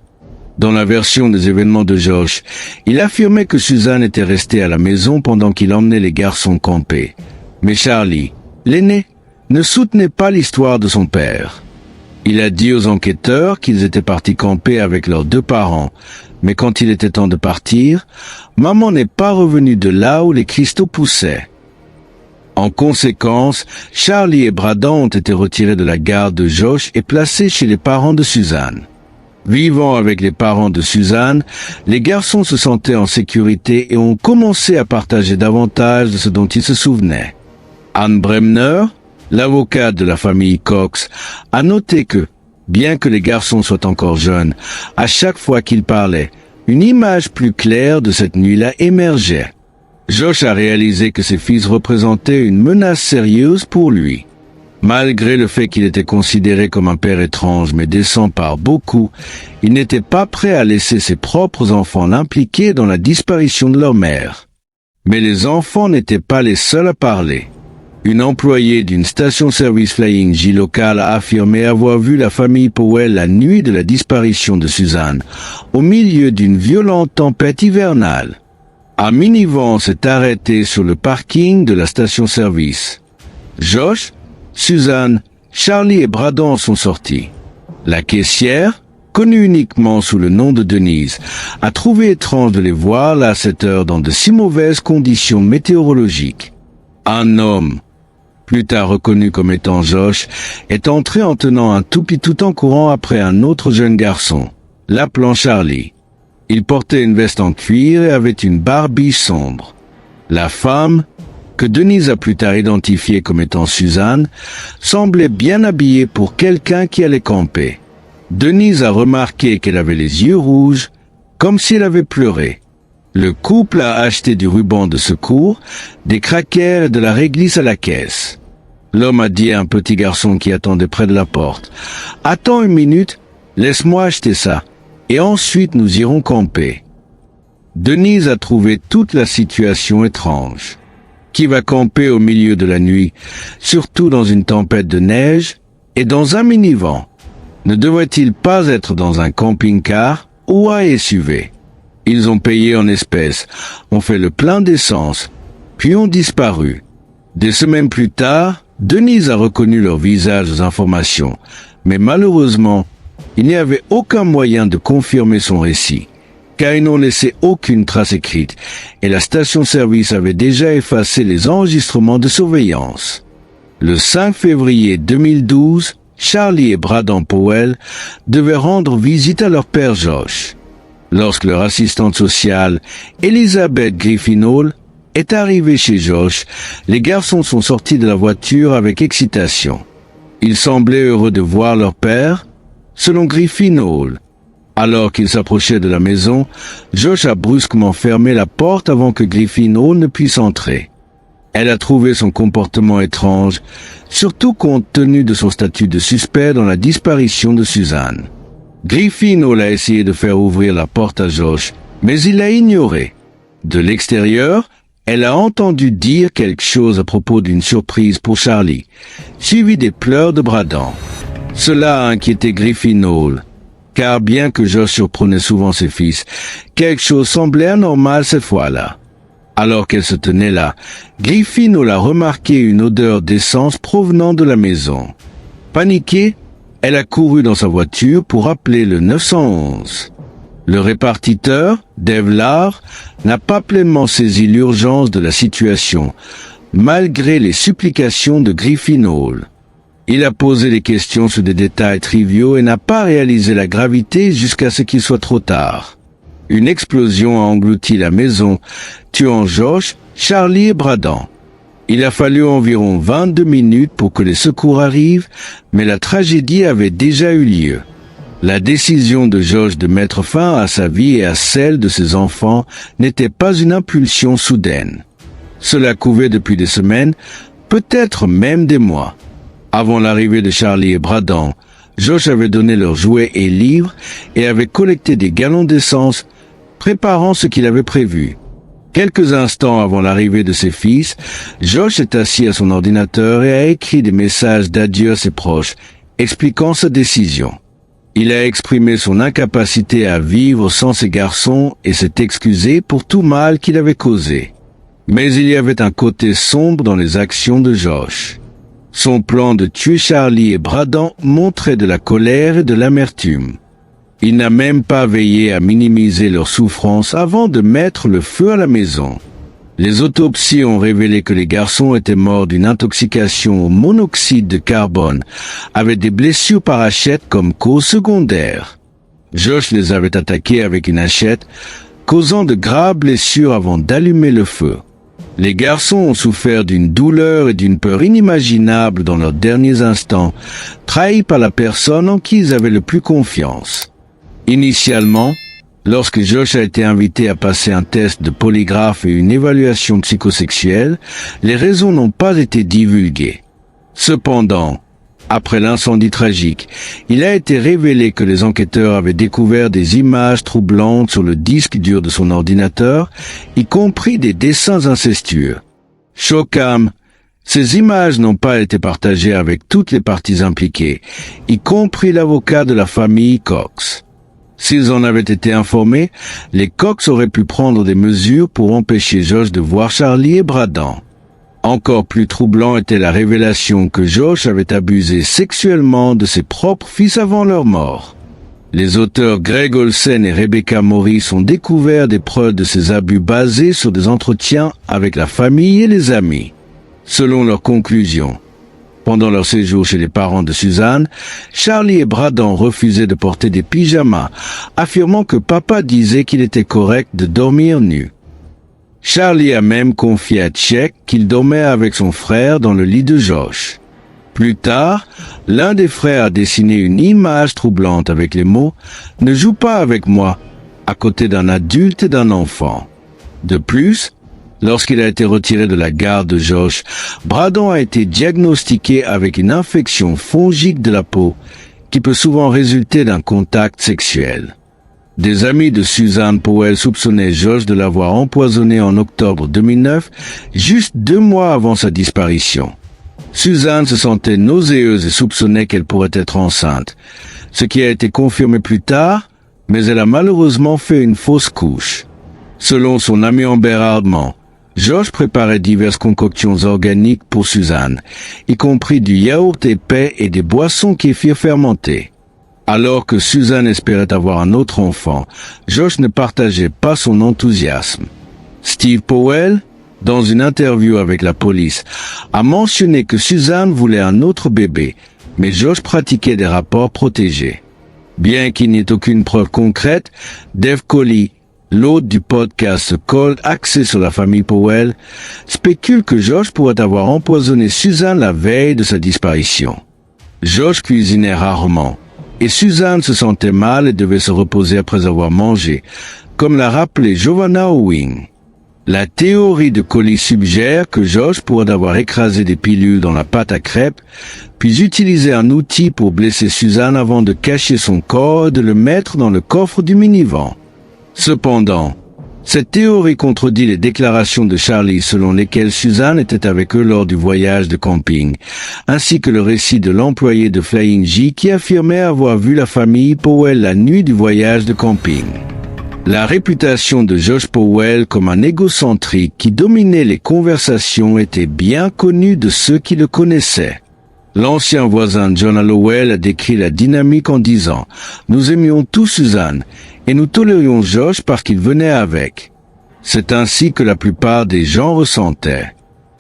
Dans la version des événements de Josh, il affirmait que Suzanne était restée à la maison pendant qu'il emmenait les garçons camper. Mais Charlie, l'aîné, ne soutenait pas l'histoire de son père. Il a dit aux enquêteurs qu'ils étaient partis camper avec leurs 2 parents, mais quand il était temps de partir, maman n'est pas revenue de là où les cristaux poussaient. En conséquence, Charlie et Braden ont été retirés de la garde de Josh et placés chez les parents de Suzanne. Vivant avec les parents de Suzanne, les garçons se sentaient en sécurité et ont commencé à partager davantage de ce dont ils se souvenaient. Anne Bremner, l'avocate de la famille Cox, a noté que, bien que les garçons soient encore jeunes, à chaque fois qu'ils parlaient, une image plus claire de cette nuit-là émergeait. Josh a réalisé que ses fils représentaient une menace sérieuse pour lui. Malgré le fait qu'il était considéré comme un père étrange mais décent par beaucoup, il n'était pas prêt à laisser ses propres enfants l'impliquer dans la disparition de leur mère. Mais les enfants n'étaient pas les seuls à parler. Une employée d'une station-service Flying J locale a affirmé avoir vu la famille Powell la nuit de la disparition de Suzanne, au milieu d'une violente tempête hivernale. Un minivan s'est arrêté sur le parking de la station-service. Josh, Suzanne, Charlie et Braden sont sortis. La caissière, connue uniquement sous le nom de Denise, a trouvé étrange de les voir là à cette heure dans de si mauvaises conditions météorologiques. Un homme, plus tard reconnu comme étant Josh, est entré en tenant un toupie tout en courant après un autre jeune garçon, l'appelant Charlie. Il portait une veste en cuir et avait une barbiche sombre. La femme, que Denise a plus tard identifiée comme étant Suzanne, semblait bien habillée pour quelqu'un qui allait camper. Denise a remarqué qu'elle avait les yeux rouges, comme si elle avait pleuré. Le couple a acheté du ruban de secours, des crackers et de la réglisse à la caisse. L'homme a dit à un petit garçon qui attendait près de la porte, « Attends une minute, laisse-moi acheter ça, et ensuite nous irons camper. » Denise a trouvé toute la situation étrange. Qui va camper au milieu de la nuit, surtout dans une tempête de neige et dans un minivan? Ne devrait-il pas être dans un camping-car ou un SUV? Ils ont payé en espèces, ont fait le plein d'essence, puis ont disparu. Des semaines plus tard, Denise a reconnu leur visage aux informations, mais malheureusement, il n'y avait aucun moyen de confirmer son récit, car ils n'ont laissé aucune trace écrite, et la station-service avait déjà effacé les enregistrements de surveillance. Le 5 février 2012, Charlie et Braden Powell devaient rendre visite à leur père Josh. Lorsque leur assistante sociale, Elizabeth Griffin Hall, est arrivée chez Josh, les garçons sont sortis de la voiture avec excitation. Ils semblaient heureux de voir leur père, selon Griffin Hall. Alors qu'ils s'approchaient de la maison, Josh a brusquement fermé la porte avant que Griffin Hall ne puisse entrer. Elle a trouvé son comportement étrange, surtout compte tenu de son statut de suspect dans la disparition de Suzanne. Griffin Hall a essayé de faire ouvrir la porte à Josh, mais il l'a ignoré. De l'extérieur, elle a entendu dire quelque chose à propos d'une surprise pour Charlie, suivi des pleurs de Braden. Cela a inquiété Griffin Hall, car bien que Josh surprenait souvent ses fils, quelque chose semblait anormal cette fois-là. Alors qu'elle se tenait là, Griffin Hall a remarqué une odeur d'essence provenant de la maison. Paniquée, elle a couru dans sa voiture pour appeler le 911. Le répartiteur, Dave Larr, n'a pas pleinement saisi l'urgence de la situation, malgré les supplications de Griffin Hall. Il a posé des questions sur des détails triviaux et n'a pas réalisé la gravité jusqu'à ce qu'il soit trop tard. Une explosion a englouti la maison, tuant Josh, Charlie et Braden. Il a fallu environ 22 minutes pour que les secours arrivent, mais la tragédie avait déjà eu lieu. La décision de Josh de mettre fin à sa vie et à celle de ses enfants n'était pas une impulsion soudaine. Cela couvait depuis des semaines, peut-être même des mois. Avant l'arrivée de Charlie et Braden, Josh avait donné leurs jouets et livres et avait collecté des gallons d'essence, préparant ce qu'il avait prévu. Quelques instants avant l'arrivée de ses fils, Josh est assis à son ordinateur et a écrit des messages d'adieu à ses proches, expliquant sa décision. Il a exprimé son incapacité à vivre sans ses garçons et s'est excusé pour tout mal qu'il avait causé. Mais il y avait un côté sombre dans les actions de Josh. Son plan de tuer Charlie et Braden montrait de la colère et de l'amertume. Il n'a même pas veillé à minimiser leur souffrance avant de mettre le feu à la maison. Les autopsies ont révélé que les garçons étaient morts d'une intoxication au monoxyde de carbone, avec des blessures par hachette comme cause secondaire. Josh les avait attaqués avec une hachette, causant de graves blessures avant d'allumer le feu. Les garçons ont souffert d'une douleur et d'une peur inimaginables dans leurs derniers instants, trahis par la personne en qui ils avaient le plus confiance. Initialement, lorsque Josh a été invité à passer un test de polygraphe et une évaluation psychosexuelle, les raisons n'ont pas été divulguées. Cependant, après l'incendie tragique, il a été révélé que les enquêteurs avaient découvert des images troublantes sur le disque dur de son ordinateur, y compris des dessins incestueux. Choquant, ces images n'ont pas été partagées avec toutes les parties impliquées, y compris l'avocat de la famille Cox. S'ils en avaient été informés, les Cox auraient pu prendre des mesures pour empêcher Josh de voir Charlie et Braden. Encore plus troublant était la révélation que Josh avait abusé sexuellement de ses propres fils avant leur mort. Les auteurs Greg Olsen et Rebecca Morris ont découvert des preuves de ces abus basés sur des entretiens avec la famille et les amis. Selon leurs conclusions, pendant leur séjour chez les parents de Suzanne, Charlie et Braden refusaient de porter des pyjamas, affirmant que papa disait qu'il était correct de dormir nu. Charlie a même confié à Chuck qu'il dormait avec son frère dans le lit de Josh. Plus tard, l'un des frères a dessiné une image troublante avec les mots « Ne joue pas avec moi » à côté d'un adulte et d'un enfant. De plus, lorsqu'il a été retiré de la garde de Josh, Braden a été diagnostiqué avec une infection fongique de la peau qui peut souvent résulter d'un contact sexuel. Des amis de Suzanne Powell soupçonnaient Josh de l'avoir empoisonné en octobre 2009, juste 2 mois avant sa disparition. Suzanne se sentait nauséeuse et soupçonnait qu'elle pourrait être enceinte, ce qui a été confirmé plus tard, mais elle a malheureusement fait une fausse couche. Selon son ami Amber Hardman, Josh préparait diverses concoctions organiques pour Suzanne, y compris du yaourt épais et des boissons kéfir fermentées. Alors que Suzanne espérait avoir un autre enfant, Josh ne partageait pas son enthousiasme. Steve Powell, dans une interview avec la police, a mentionné que Suzanne voulait un autre bébé, mais Josh pratiquait des rapports protégés. Bien qu'il n'y ait aucune preuve concrète, Dave Coley, l'hôte du podcast Cold axé sur la famille Powell, spécule que Josh pourrait avoir empoisonné Suzanne la veille de sa disparition. Josh cuisinait rarement, et Suzanne se sentait mal et devait se reposer après avoir mangé, comme l'a rappelé Giovanna Owing. La théorie de Coley suggère que Josh pourrait avoir écrasé des pilules dans la pâte à crêpes, puis utilisé un outil pour blesser Suzanne avant de cacher son corps et de le mettre dans le coffre du minivan. Cependant, cette théorie contredit les déclarations de Charlie selon lesquelles Suzanne était avec eux lors du voyage de camping, ainsi que le récit de l'employé de Flying J qui affirmait avoir vu la famille Powell la nuit du voyage de camping. La réputation de Josh Powell comme un égocentrique qui dominait les conversations était bien connue de ceux qui le connaissaient. L'ancien voisin John Hallowell a décrit la dynamique en disant « Nous aimions tous Suzanne et nous tolérions Josh parce qu'il venait avec. » C'est ainsi que la plupart des gens ressentaient.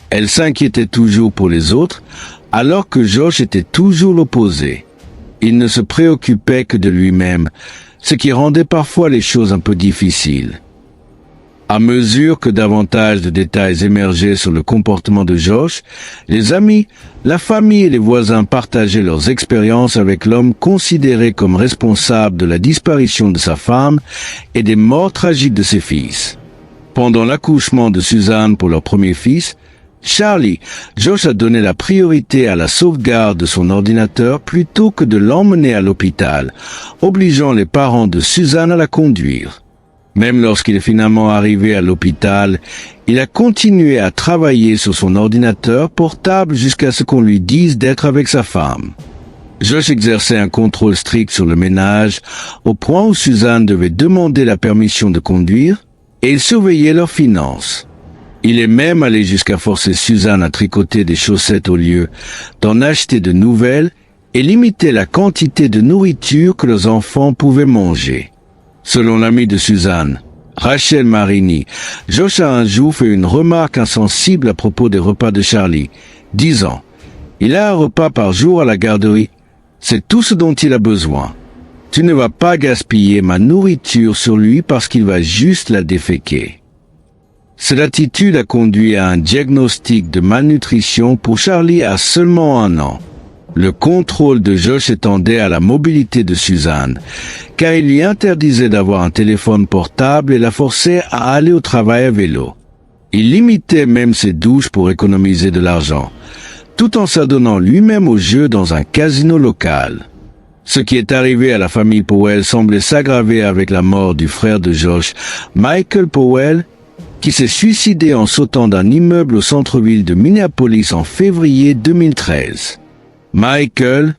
Elle s'inquiétait toujours pour les autres, alors que Josh était toujours l'opposé. Il ne se préoccupait que de lui-même, ce qui rendait parfois les choses un peu difficiles. À mesure que davantage de détails émergeaient sur le comportement de Josh, les amis, la famille et les voisins partageaient leurs expériences avec l'homme considéré comme responsable de la disparition de sa femme et des morts tragiques de ses fils. Pendant l'accouchement de Suzanne pour leur premier fils, Charlie, Josh a donné la priorité à la sauvegarde de son ordinateur plutôt que de l'emmener à l'hôpital, obligeant les parents de Suzanne à la conduire. Même lorsqu'il est finalement arrivé à l'hôpital, il a continué à travailler sur son ordinateur portable jusqu'à ce qu'on lui dise d'être avec sa femme. Josh exerçait un contrôle strict sur le ménage, au point où Suzanne devait demander la permission de conduire, et il surveillait leurs finances. Il est même allé jusqu'à forcer Suzanne à tricoter des chaussettes au lieu d'en acheter de nouvelles et limiter la quantité de nourriture que leurs enfants pouvaient manger. Selon l'ami de Suzanne, Rachel Marini, Josh a un jour fait une remarque insensible à propos des repas de Charlie, disant « Il a un repas par jour à la garderie, c'est tout ce dont il a besoin. » Tu ne vas pas gaspiller ma nourriture sur lui parce qu'il va juste la déféquer. Cette attitude a conduit à un diagnostic de malnutrition pour Charlie à seulement 1 an. Le contrôle de Josh étendait à la mobilité de Suzanne, car il lui interdisait d'avoir un téléphone portable et la forçait à aller au travail à vélo. Il limitait même ses douches pour économiser de l'argent, tout en s'adonnant lui-même au jeu dans un casino local. Ce qui est arrivé à la famille Powell semblait s'aggraver avec la mort du frère de Josh, Michael Powell, qui s'est suicidé en sautant d'un immeuble au centre-ville de Minneapolis en février 2013. Michael,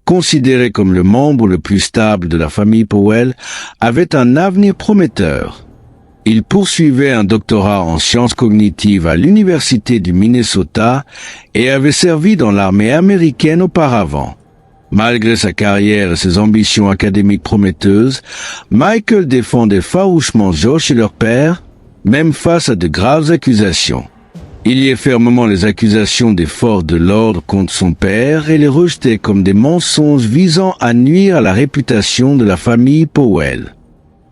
considéré comme le membre le plus stable de la famille Powell, avait un avenir prometteur. Il poursuivait un doctorat en sciences cognitives à l'université du Minnesota et avait servi dans l'armée américaine auparavant. Malgré sa carrière et ses ambitions académiques prometteuses, Michael défendait farouchement Josh et leur père, même face à de graves accusations. Il liait fermement les accusations des forces de l'ordre contre son père et les rejetait comme des mensonges visant à nuire à la réputation de la famille Powell.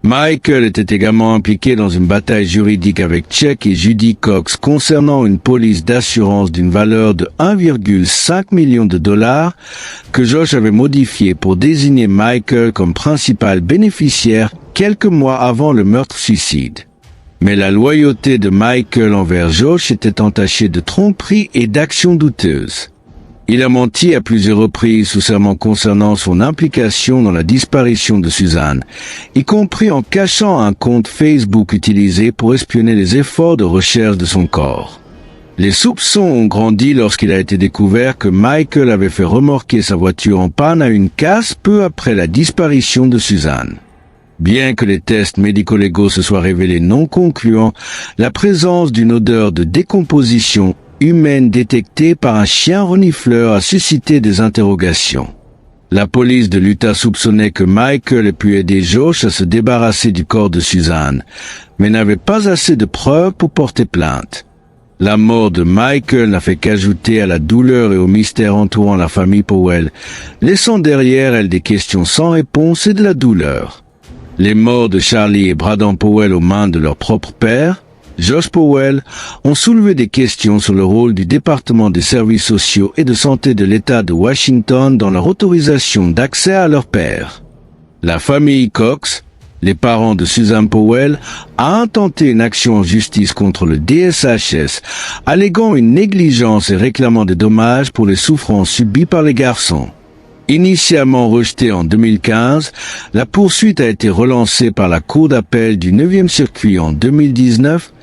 Michael était également impliqué dans une bataille juridique avec Chuck et Judy Cox concernant une police d'assurance d'une valeur de 1,5 million de dollars que Josh avait modifiée pour désigner Michael comme principal bénéficiaire quelques mois avant le meurtre-suicide. Mais la loyauté de Michael envers Josh était entachée de tromperies et d'actions douteuses. Il a menti à plusieurs reprises sous serment concernant son implication dans la disparition de Suzanne, y compris en cachant un compte Facebook utilisé pour espionner les efforts de recherche de son corps. Les soupçons ont grandi lorsqu'il a été découvert que Michael avait fait remorquer sa voiture en panne à une casse peu après la disparition de Suzanne. Bien que les tests médico-légaux se soient révélés non concluants, la présence d'une odeur de décomposition humaine détectée par un chien renifleur a suscité des interrogations. La police de l'Utah soupçonnait que Michael ait pu aider Josh à se débarrasser du corps de Suzanne, mais n'avait pas assez de preuves pour porter plainte. La mort de Michael n'a fait qu'ajouter à la douleur et au mystère entourant la famille Powell, laissant derrière elle des questions sans réponse et de la douleur. Les morts de Charlie et Braden Powell aux mains de leur propre père, Josh Powell, ont soulevé des questions sur le rôle du département des services sociaux et de santé de l'État de Washington dans leur autorisation d'accès à leur père. La famille Cox, les parents de Susan Powell, a intenté une action en justice contre le DSHS, alléguant une négligence et réclamant des dommages pour les souffrances subies par les garçons. Initialement rejetée en 2015, la poursuite a été relancée par la Cour d'appel du 9e circuit en 2019,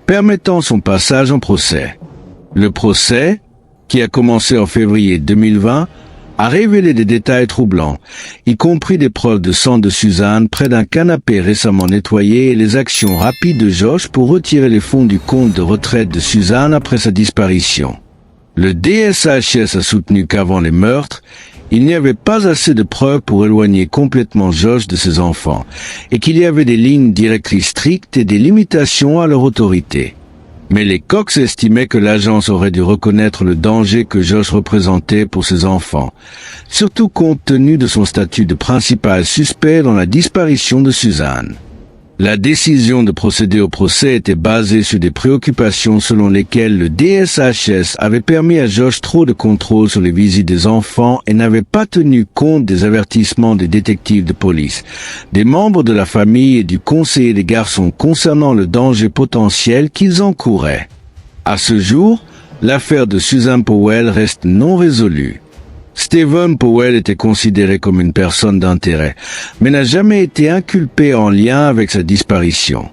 permettant son passage en procès. Le procès, qui a commencé en février 2020, a révélé des détails troublants, y compris des preuves de sang de Suzanne près d'un canapé récemment nettoyé et les actions rapides de Josh pour retirer les fonds du compte de retraite de Suzanne après sa disparition. Le DSHS a soutenu qu'avant les meurtres, il n'y avait pas assez de preuves pour éloigner complètement Josh de ses enfants, et qu'il y avait des lignes directrices strictes et des limitations à leur autorité. Mais les Cox estimaient que l'agence aurait dû reconnaître le danger que Josh représentait pour ses enfants, surtout compte tenu de son statut de principal suspect dans la disparition de Suzanne. La décision de procéder au procès était basée sur des préoccupations selon lesquelles le DSHS avait permis à Josh trop de contrôle sur les visites des enfants et n'avait pas tenu compte des avertissements des détectives de police, des membres de la famille et du conseiller des garçons concernant le danger potentiel qu'ils encouraient. À ce jour, l'affaire de Susan Powell reste non résolue. Stephen Powell était considéré comme une personne d'intérêt, mais n'a jamais été inculpé en lien avec sa disparition.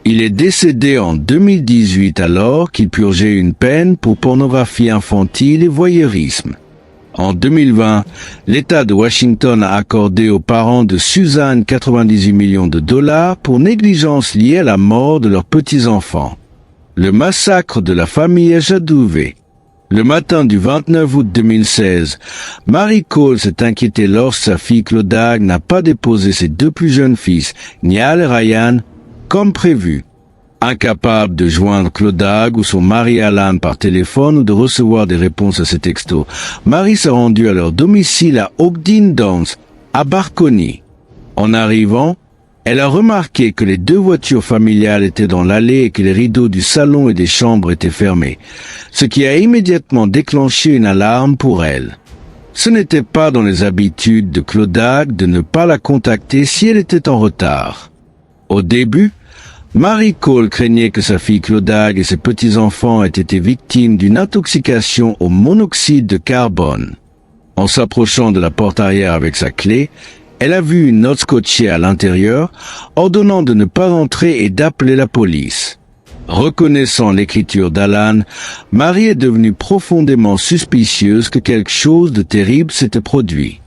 Il est décédé en 2018 alors qu'il purgeait une peine pour pornographie infantile et voyeurisme. En 2020, l'État de Washington a accordé aux parents de Suzanne 98 millions de dollars pour négligence liée à la mort de leurs petits-enfants. Le massacre de la famille Ajadouvé. Le matin du 29 août 2016, Mary Cole s'est inquiétée lorsque sa fille Claude n'a pas déposé ses 2 plus jeunes fils, Niall et Ryan, comme prévu. Incapable de joindre Claude ou son mari Alan par téléphone ou de recevoir des réponses à ses textos, Mary s'est rendue à leur domicile à Ogden Downs, à Barcony. En arrivant, elle a remarqué que les 2 voitures familiales étaient dans l'allée et que les rideaux du salon et des chambres étaient fermés, ce qui a immédiatement déclenché une alarme pour elle. Ce n'était pas dans les habitudes de Clodagh de ne pas la contacter si elle était en retard. Au début, Marie Cole craignait que sa fille Clodagh et ses petits-enfants aient été victimes d'une intoxication au monoxyde de carbone. En s'approchant de la porte arrière avec sa clé, elle a vu une note scotchée à l'intérieur, ordonnant de ne pas entrer et d'appeler la police. Reconnaissant l'écriture d'Alan, Marie est devenue profondément suspicieuse que quelque chose de terrible s'était produit.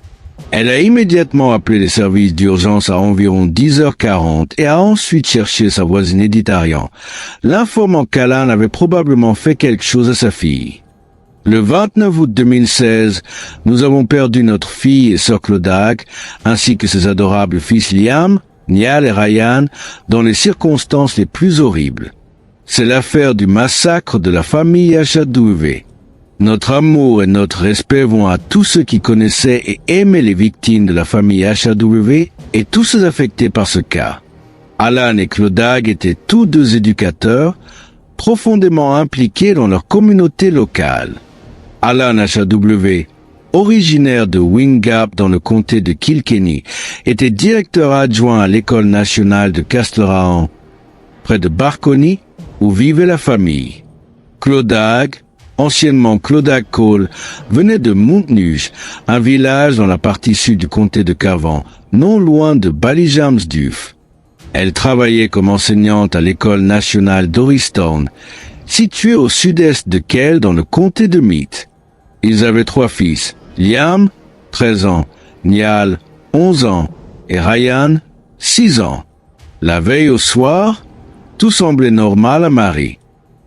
Elle a immédiatement appelé les services d'urgence à environ 10h40 et a ensuite cherché sa voisine Edith Arian, l'informant qu'Alan avait probablement fait quelque chose à sa fille. Le 29 août 2016, nous avons perdu notre fille et sœur Clodagh, ainsi que ses adorables fils Liam, Niall et Ryan, dans les circonstances les plus horribles. C'est l'affaire du massacre de la famille HW. Notre amour et notre respect vont à tous ceux qui connaissaient et aimaient les victimes de la famille HW et tous ceux affectés par ce cas. Alan et Clodagh étaient tous 2 éducateurs, profondément impliqués dans leur communauté locale. Alan HW, originaire de Windgap dans le comté de Kilkenny, était directeur adjoint à l'école nationale de Castlereagh, près de Barcony, où vivait la famille. Clodagh, anciennement Clodagh Cole, venait de Montnuge, un village dans la partie sud du comté de Cavan, non loin de Ballyghamsduff. Elle travaillait comme enseignante à l'école nationale d'Oristone, située au sud-est de Kell dans le comté de Meath. Ils avaient 3 fils, Liam, 13 ans, Niall, 11 ans, et Ryan, 6 ans. La veille au soir, tout semblait normal à Marie.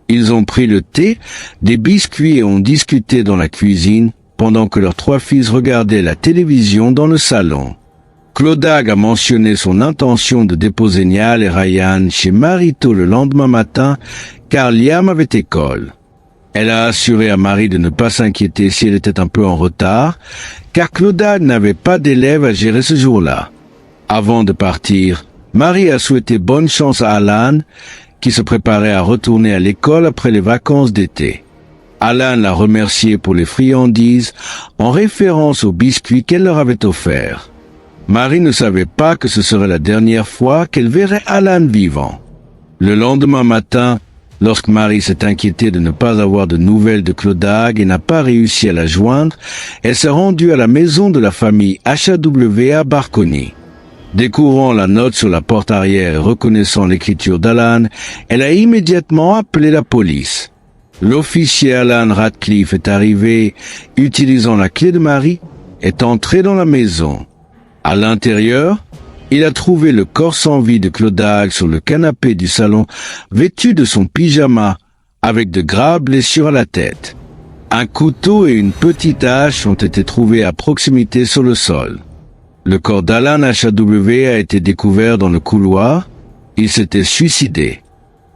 Ils ont pris le thé, des biscuits et ont discuté dans la cuisine, pendant que leurs 3 fils regardaient la télévision dans le salon. Clodagh a mentionné son intention de déposer Niall et Ryan chez Marie tôt le lendemain matin, car Liam avait école. Elle a assuré à Marie de ne pas s'inquiéter si elle était un peu en retard, car Clodagh n'avait pas d'élèves à gérer ce jour-là. Avant de partir, Marie a souhaité bonne chance à Alan, qui se préparait à retourner à l'école après les vacances d'été. Alan l'a remercié pour les friandises, en référence aux biscuits qu'elle leur avait offerts. Marie ne savait pas que ce serait la dernière fois qu'elle verrait Alan vivant. Le lendemain matin, lorsque Marie s'est inquiétée de ne pas avoir de nouvelles de Clodagh et n'a pas réussi à la joindre, elle s'est rendue à la maison de la famille HW à Barcony. Découvrant la note sur la porte arrière et reconnaissant l'écriture d'Alan, elle a immédiatement appelé la police. L'officier Alan Radcliffe est arrivé, utilisant la clé de Marie, est entré dans la maison. À l'intérieur, il a trouvé le corps sans vie de Clodagh sur le canapé du salon, vêtu de son pyjama, avec de graves blessures à la tête. Un couteau et une petite hache ont été trouvés à proximité sur le sol. Le corps d'Alan HW a été découvert dans le couloir. Il s'était suicidé.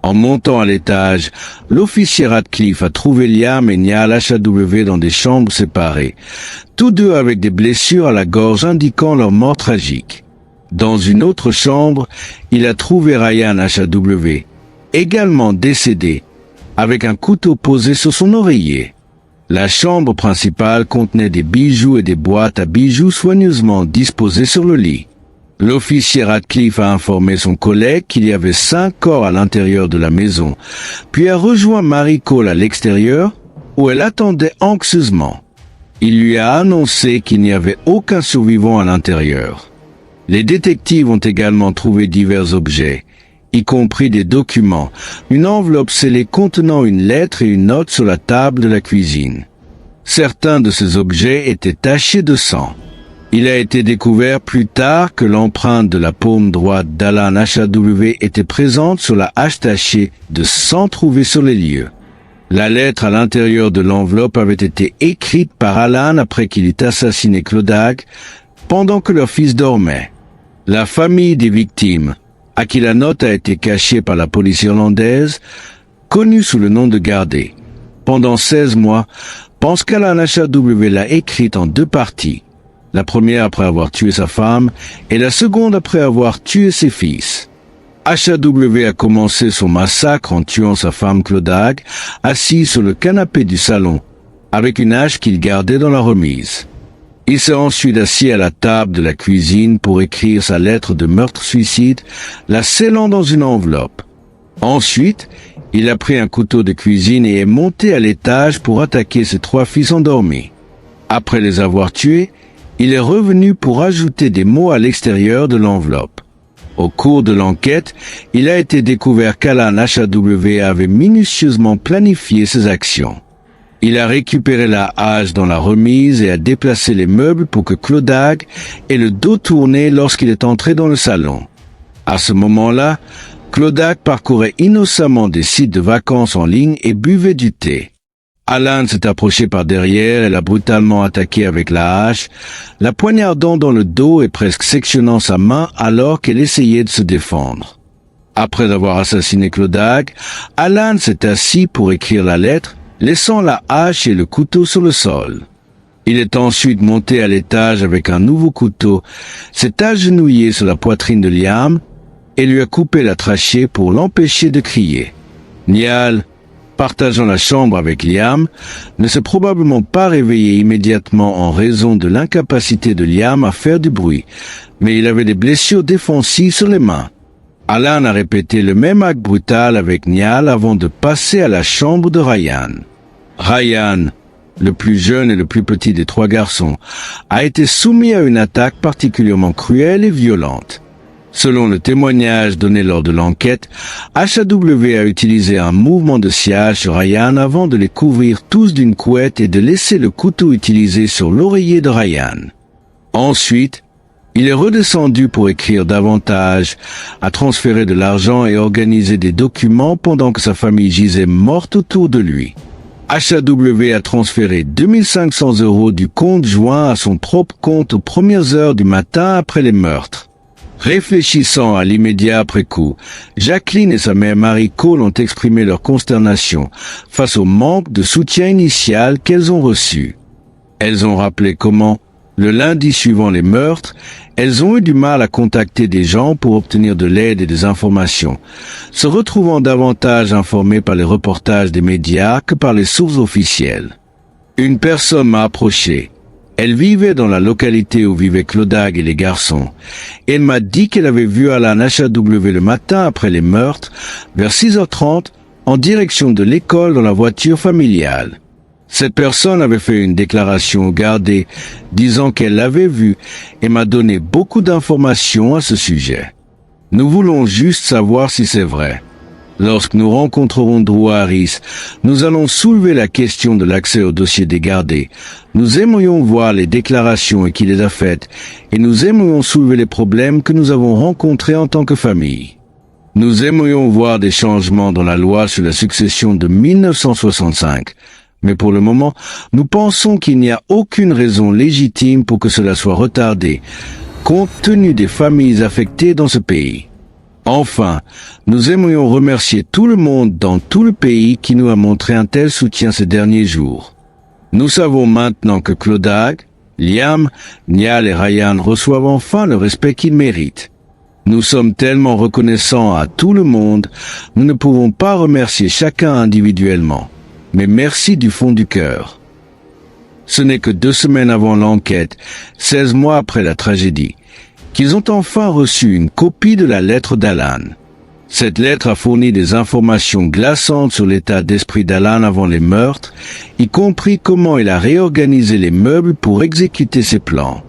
En montant à l'étage, l'officier Radcliffe a trouvé Liam et Niall HW dans des chambres séparées, tous 2 avec des blessures à la gorge indiquant leur mort tragique. Dans une autre chambre, il a trouvé Ryan HW, également décédé, avec un couteau posé sur son oreiller. La chambre principale contenait des bijoux et des boîtes à bijoux soigneusement disposées sur le lit. L'officier Radcliffe a informé son collègue qu'il y avait 5 corps à l'intérieur de la maison, puis a rejoint Marie Cole à l'extérieur, où elle attendait anxieusement. Il lui a annoncé qu'il n'y avait aucun survivant à l'intérieur. Les détectives ont également trouvé divers objets, y compris des documents, une enveloppe scellée contenant une lettre et une note sur la table de la cuisine. Certains de ces objets étaient tachés de sang. Il a été découvert plus tard que l'empreinte de la paume droite d'Alan HW était présente sur la hache tachée de sang trouvée sur les lieux. La lettre à l'intérieur de l'enveloppe avait été écrite par Alan après qu'il ait assassiné Clodagh, pendant que leur fils dormait. La famille des victimes, à qui la note a été cachée par la police irlandaise, connue sous le nom de Gardaí, pendant 16 mois, pense qu'Alan HW l'a écrite en 2 parties. La première après avoir tué sa femme et la seconde après avoir tué ses fils. HAW a commencé son massacre en tuant sa femme Clodagh, assise sur le canapé du salon, avec une hache qu'il gardait dans la remise. Il s'est ensuite assis à la table de la cuisine pour écrire sa lettre de meurtre-suicide, la scellant dans une enveloppe. Ensuite, il a pris un couteau de cuisine et est monté à l'étage pour attaquer ses 3 fils endormis. Après les avoir tués, il est revenu pour ajouter des mots à l'extérieur de l'enveloppe. Au cours de l'enquête, il a été découvert qu'Alan HAW avait minutieusement planifié ses actions. Il a récupéré la hache dans la remise et a déplacé les meubles pour que Clodagh ait le dos tourné lorsqu'il est entré dans le salon. À ce moment-là, Clodagh parcourait innocemment des sites de vacances en ligne et buvait du thé. Alan s'est approché par derrière et l'a brutalement attaqué avec la hache, la poignardant dans le dos et presque sectionnant sa main alors qu'elle essayait de se défendre. Après avoir assassiné Clodagh, Alan s'est assis pour écrire la lettre, laissant la hache et le couteau sur le sol. Il est ensuite monté à l'étage avec un nouveau couteau, s'est agenouillé sur la poitrine de Liam et lui a coupé la trachée pour l'empêcher de crier. Niall, partageant la chambre avec Liam, ne s'est probablement pas réveillé immédiatement en raison de l'incapacité de Liam à faire du bruit, mais il avait des blessures défensives sur les mains. Alan a répété le même acte brutal avec Niall avant de passer à la chambre de Ryan. Ryan, le plus jeune et le plus petit des 3 garçons, a été soumis à une attaque particulièrement cruelle et violente. Selon le témoignage donné lors de l'enquête, HAW a utilisé un mouvement de sciage sur Ryan avant de les couvrir tous d'une couette et de laisser le couteau utilisé sur l'oreiller de Ryan. Ensuite, il est redescendu pour écrire davantage, a transféré de l'argent et organisé des documents pendant que sa famille gisait morte autour de lui. HAW a transféré 2500 € du compte joint à son propre compte aux premières heures du matin après les meurtres. Réfléchissant à l'immédiat après coup, Jacqueline et sa mère Mary Cole ont exprimé leur consternation face au manque de soutien initial qu'elles ont reçu. Elles ont rappelé comment, le lundi suivant les meurtres, elles ont eu du mal à contacter des gens pour obtenir de l'aide et des informations, se retrouvant davantage informées par les reportages des médias que par les sources officielles. Une personne m'a approché. Elle vivait dans la localité où vivaient Clodagh et les garçons. Elle m'a dit qu'elle avait vu Alan HAW le matin après les meurtres, vers 6h30, en direction de l'école dans la voiture familiale. Cette personne avait fait une déclaration au gardé, disant qu'elle l'avait vu et m'a donné beaucoup d'informations à ce sujet. Nous voulons juste savoir si c'est vrai. Lorsque nous rencontrerons Drew Harris, nous allons soulever la question de l'accès au dossier des gardés. Nous aimerions voir les déclarations qu'il les a faites et nous aimerions soulever les problèmes que nous avons rencontrés en tant que famille. Nous aimerions voir des changements dans la loi sur la succession de 1965. Mais pour le moment, nous pensons qu'il n'y a aucune raison légitime pour que cela soit retardé, compte tenu des familles affectées dans ce pays. Enfin, nous aimerions remercier tout le monde dans tout le pays qui nous a montré un tel soutien ces derniers jours. Nous savons maintenant que Clodagh, Liam, Niall et Ryan reçoivent enfin le respect qu'ils méritent. Nous sommes tellement reconnaissants à tout le monde, nous ne pouvons pas remercier chacun individuellement. Mais merci du fond du cœur. Ce n'est que 2 semaines avant l'enquête, 16 mois après la tragédie, qu'ils ont enfin reçu une copie de la lettre d'Alan. Cette lettre a fourni des informations glaçantes sur l'état d'esprit d'Alan avant les meurtres, y compris comment il a réorganisé les meubles pour exécuter ses plans.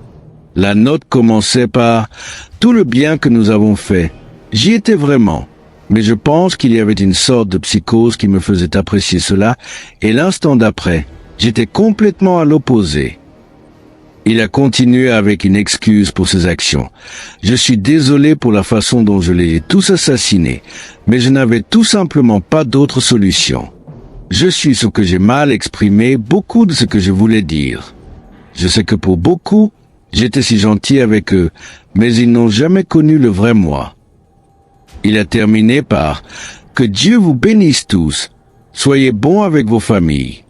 La note commençait par « Tout le bien que nous avons fait, j'y étais vraiment ». Mais je pense qu'il y avait une sorte de psychose qui me faisait apprécier cela, et l'instant d'après, j'étais complètement à l'opposé. Il a continué avec une excuse pour ses actions. Je suis désolé pour la façon dont je les ai tous assassinés, mais je n'avais tout simplement pas d'autre solution. Je suis ce que j'ai mal exprimé beaucoup de ce que je voulais dire. Je sais que pour beaucoup, j'étais si gentil avec eux, mais ils n'ont jamais connu le vrai moi. Il a terminé par « Que Dieu vous bénisse tous. Soyez bons avec vos familles. »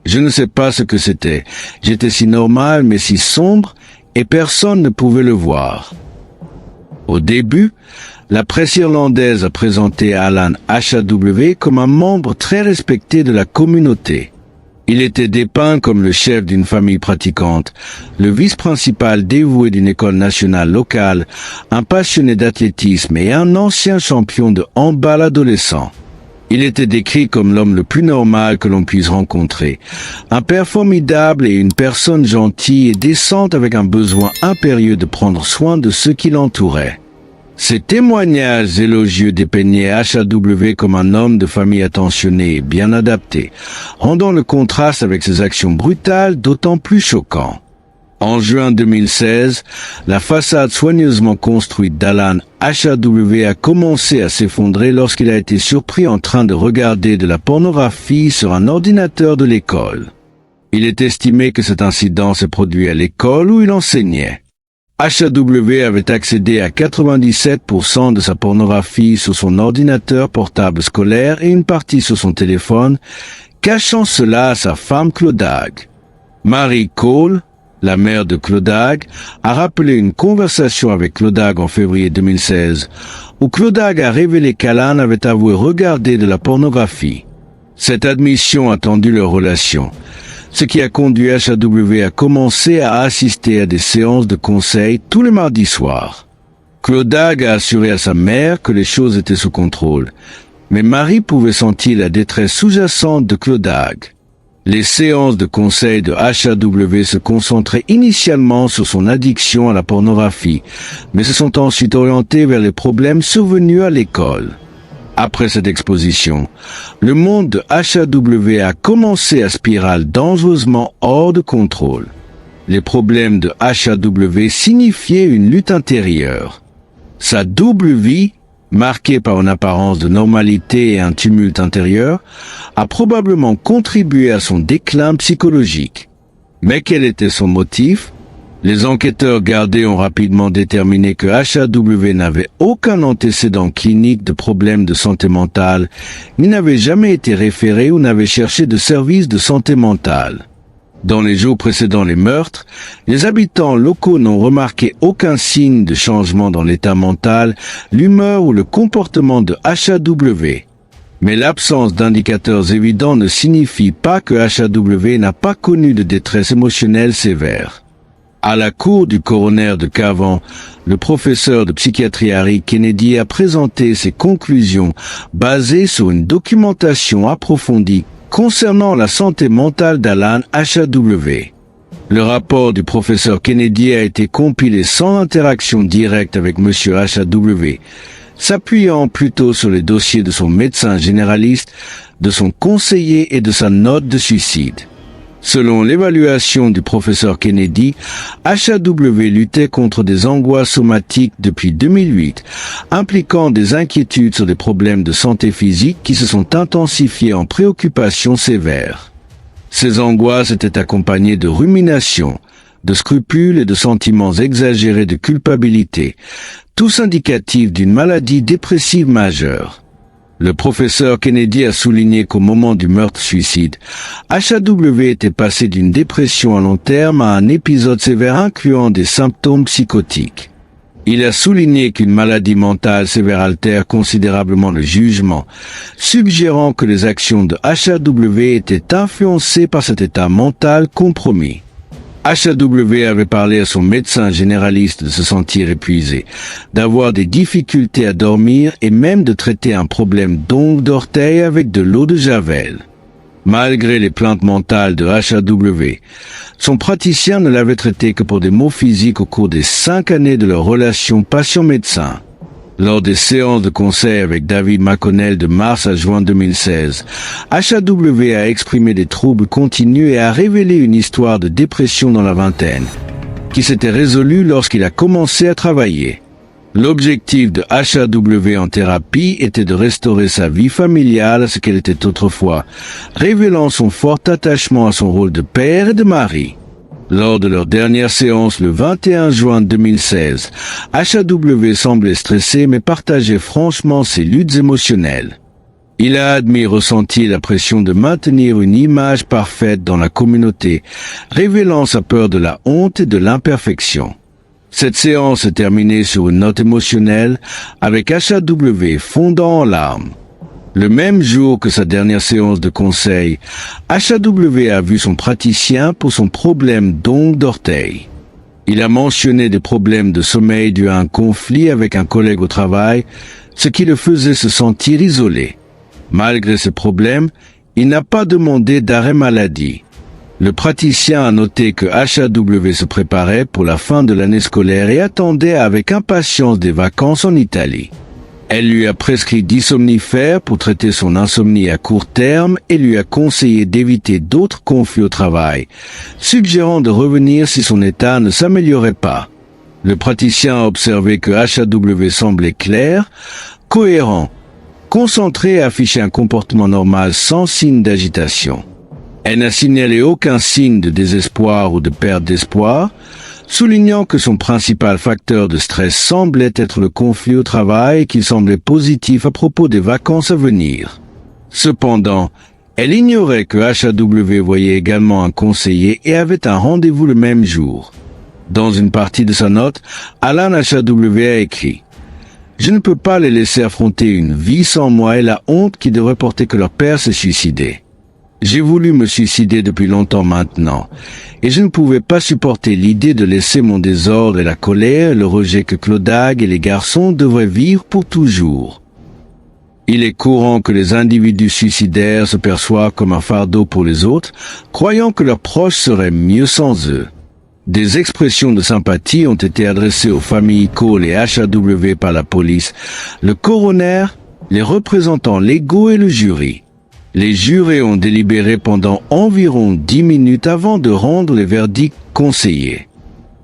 Je ne sais pas ce que c'était. J'étais si normal mais si sombre et personne ne pouvait le voir. Au début, la presse irlandaise a présenté Alan HAW comme un membre très respecté de la communauté. Il était dépeint comme le chef d'une famille pratiquante, le vice-principal dévoué d'une école nationale locale, un passionné d'athlétisme et un ancien champion de handball adolescent. Il était décrit comme l'homme le plus normal que l'on puisse rencontrer, un père formidable et une personne gentille et décente avec un besoin impérieux de prendre soin de ceux qui l'entouraient. Ces témoignages élogieux dépeignaient HAW comme un homme de famille attentionné et bien adapté, rendant le contraste avec ses actions brutales d'autant plus choquant. En juin 2016, la façade soigneusement construite d'Alan HAW a commencé à s'effondrer lorsqu'il a été surpris en train de regarder de la pornographie sur un ordinateur de l'école. Il est estimé que cet incident s'est produit à l'école où il enseignait. HAW avait accédé à 97% de sa pornographie sur son ordinateur portable scolaire et une partie sur son téléphone, cachant cela à sa femme Clodagh. Mary Cole, la mère de Clodagh, a rappelé une conversation avec Clodagh en février 2016, où Clodagh a révélé qu'Alan avait avoué regarder de la pornographie. Cette admission a tendu leur relation, ce qui a conduit HAW à commencer à assister à des séances de conseil tous les mardis soirs. Clodagh a assuré à sa mère que les choses étaient sous contrôle, mais Marie pouvait sentir la détresse sous-jacente de Clodagh. Les séances de conseil de HAW se concentraient initialement sur son addiction à la pornographie, mais se sont ensuite orientées vers les problèmes survenus à l'école. Après cette exposition, le monde de HAW a commencé à spirale dangereusement hors de contrôle. Les problèmes de HAW signifiaient une lutte intérieure. Sa double vie, marquée par une apparence de normalité et un tumulte intérieur, a probablement contribué à son déclin psychologique. Mais quel était son motif ? Les enquêteurs gardés ont rapidement déterminé que HAW n'avait aucun antécédent clinique de problèmes de santé mentale, ni n'avait jamais été référé ou n'avait cherché de services de santé mentale. Dans les jours précédant les meurtres, les habitants locaux n'ont remarqué aucun signe de changement dans l'état mental, l'humeur ou le comportement de HAW. Mais l'absence d'indicateurs évidents ne signifie pas que HAW n'a pas connu de détresse émotionnelle sévère. À la cour du coroner de Cavan, le professeur de psychiatrie Harry Kennedy a présenté ses conclusions basées sur une documentation approfondie concernant la santé mentale d'Alan HAW. Le rapport du professeur Kennedy a été compilé sans interaction directe avec M. HAW, s'appuyant plutôt sur les dossiers de son médecin généraliste, de son conseiller et de sa note de suicide. Selon l'évaluation du professeur Kennedy, HAW luttait contre des angoisses somatiques depuis 2008, impliquant des inquiétudes sur des problèmes de santé physique qui se sont intensifiés en préoccupations sévères. Ces angoisses étaient accompagnées de ruminations, de scrupules et de sentiments exagérés de culpabilité, tous indicatifs d'une maladie dépressive majeure. Le professeur Kennedy a souligné qu'au moment du meurtre-suicide, HAW était passé d'une dépression à long terme à un épisode sévère incluant des symptômes psychotiques. Il a souligné qu'une maladie mentale sévère altère considérablement le jugement, suggérant que les actions de HAW étaient influencées par cet état mental compromis. HAW avait parlé à son médecin généraliste de se sentir épuisé, d'avoir des difficultés à dormir et même de traiter un problème d'ongles d'orteil avec de l'eau de javel. Malgré les plaintes mentales de HAW, son praticien ne l'avait traité que pour des maux physiques au cours des 5 années de leur relation patient-médecin. Lors des séances de conseil avec David McConnell de mars à juin 2016, HAW a exprimé des troubles continus et a révélé une histoire de dépression dans la vingtaine, qui s'était résolue lorsqu'il a commencé à travailler. L'objectif de HAW en thérapie était de restaurer sa vie familiale à ce qu'elle était autrefois, révélant son fort attachement à son rôle de père et de mari. Lors de leur dernière séance le 21 juin 2016, HAW semblait stressé mais partageait franchement ses luttes émotionnelles. Il a admis ressentir la pression de maintenir une image parfaite dans la communauté, révélant sa peur de la honte et de l'imperfection. Cette séance est terminée sur une note émotionnelle, avec HAW fondant en larmes. Le même jour que sa dernière séance de conseil, HAW a vu son praticien pour son problème d'ongle d'orteil. Il a mentionné des problèmes de sommeil dus à un conflit avec un collègue au travail, ce qui le faisait se sentir isolé. Malgré ces problèmes, il n'a pas demandé d'arrêt maladie. Le praticien a noté que HAW se préparait pour la fin de l'année scolaire et attendait avec impatience des vacances en Italie. Elle lui a prescrit 10 somnifères pour traiter son insomnie à court terme et lui a conseillé d'éviter d'autres conflits au travail, suggérant de revenir si son état ne s'améliorait pas. Le praticien a observé que HAW semblait clair, cohérent, concentré et affichait un comportement normal sans signe d'agitation. Elle n'a signalé aucun signe de désespoir ou de perte d'espoir, soulignant que son principal facteur de stress semblait être le conflit au travail et qu'il semblait positif à propos des vacances à venir. Cependant, elle ignorait que HAW voyait également un conseiller et avait un rendez-vous le même jour. Dans une partie de sa note, Alan HAW a écrit « Je ne peux pas les laisser affronter une vie sans moi et la honte qui devrait porter que leur père s'est suicidé. J'ai voulu me suicider depuis longtemps maintenant, et je ne pouvais pas supporter l'idée de laisser mon désordre et la colère et le rejet que Clodagh et les garçons devraient vivre pour toujours. Il est courant que les individus suicidaires se perçoivent comme un fardeau pour les autres, croyant que leurs proches seraient mieux sans eux. Des expressions de sympathie ont été adressées aux familles Cole et HAW par la police, le coroner, les représentants légaux et le jury. Les jurés ont délibéré pendant environ 10 minutes avant de rendre les verdicts conseillés.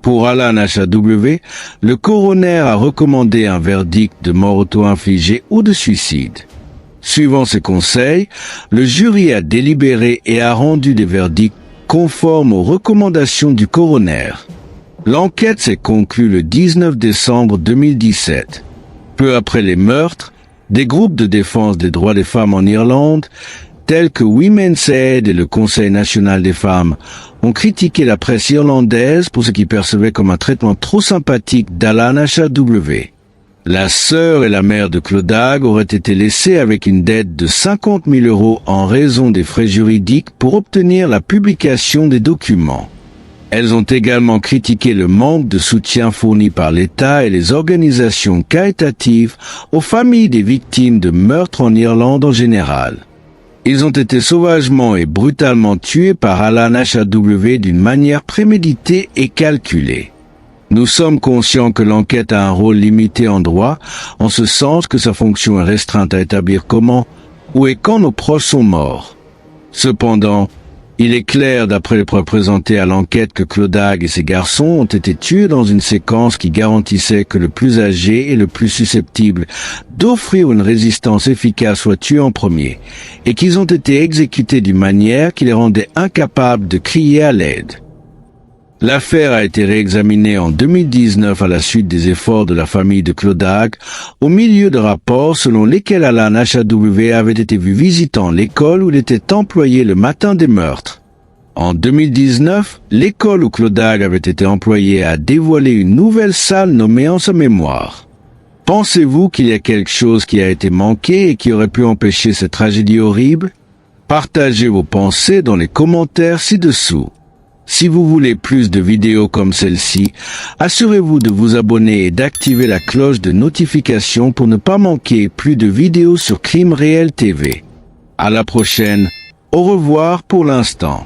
Pour Alan HAW, le coroner a recommandé un verdict de mort auto-infligée ou de suicide. Suivant ses conseils, le jury a délibéré et a rendu des verdicts conformes aux recommandations du coroner. L'enquête s'est conclue le 19 décembre 2017. Peu après les meurtres, des groupes de défense des droits des femmes en Irlande, tels que Women's Aid et le Conseil national des femmes, ont critiqué la presse irlandaise pour ce qu'ils percevaient comme un traitement trop sympathique d'Alan HAW. La sœur et la mère de Clodagh auraient été laissées avec une dette de 50 000 € en raison des frais juridiques pour obtenir la publication des documents. Elles ont également critiqué le manque de soutien fourni par l'État et les organisations caritatives aux familles des victimes de meurtres en Irlande en général. Ils ont été sauvagement et brutalement tués par Alan HAW d'une manière préméditée et calculée. Nous sommes conscients que l'enquête a un rôle limité en droit, en ce sens que sa fonction est restreinte à établir comment, où et quand nos proches sont morts. Cependant, il est clair d'après les preuves présentées à l'enquête que Clodagh et ses garçons ont été tués dans une séquence qui garantissait que le plus âgé et le plus susceptible d'offrir une résistance efficace soit tué en premier, et qu'ils ont été exécutés d'une manière qui les rendait incapables de crier à l'aide. L'affaire a été réexaminée en 2019 à la suite des efforts de la famille de Clodagh, au milieu de rapports selon lesquels Alan HAW avait été vu visitant l'école où il était employé le matin des meurtres. En 2019, l'école où Clodagh avait été employé a dévoilé une nouvelle salle nommée en sa mémoire. Pensez-vous qu'il y a quelque chose qui a été manqué et qui aurait pu empêcher cette tragédie horrible? Partagez vos pensées dans les commentaires ci-dessous. Si vous voulez plus de vidéos comme celle-ci, assurez-vous de vous abonner et d'activer la cloche de notification pour ne pas manquer plus de vidéos sur Crime Réel TV. À la prochaine, au revoir pour l'instant.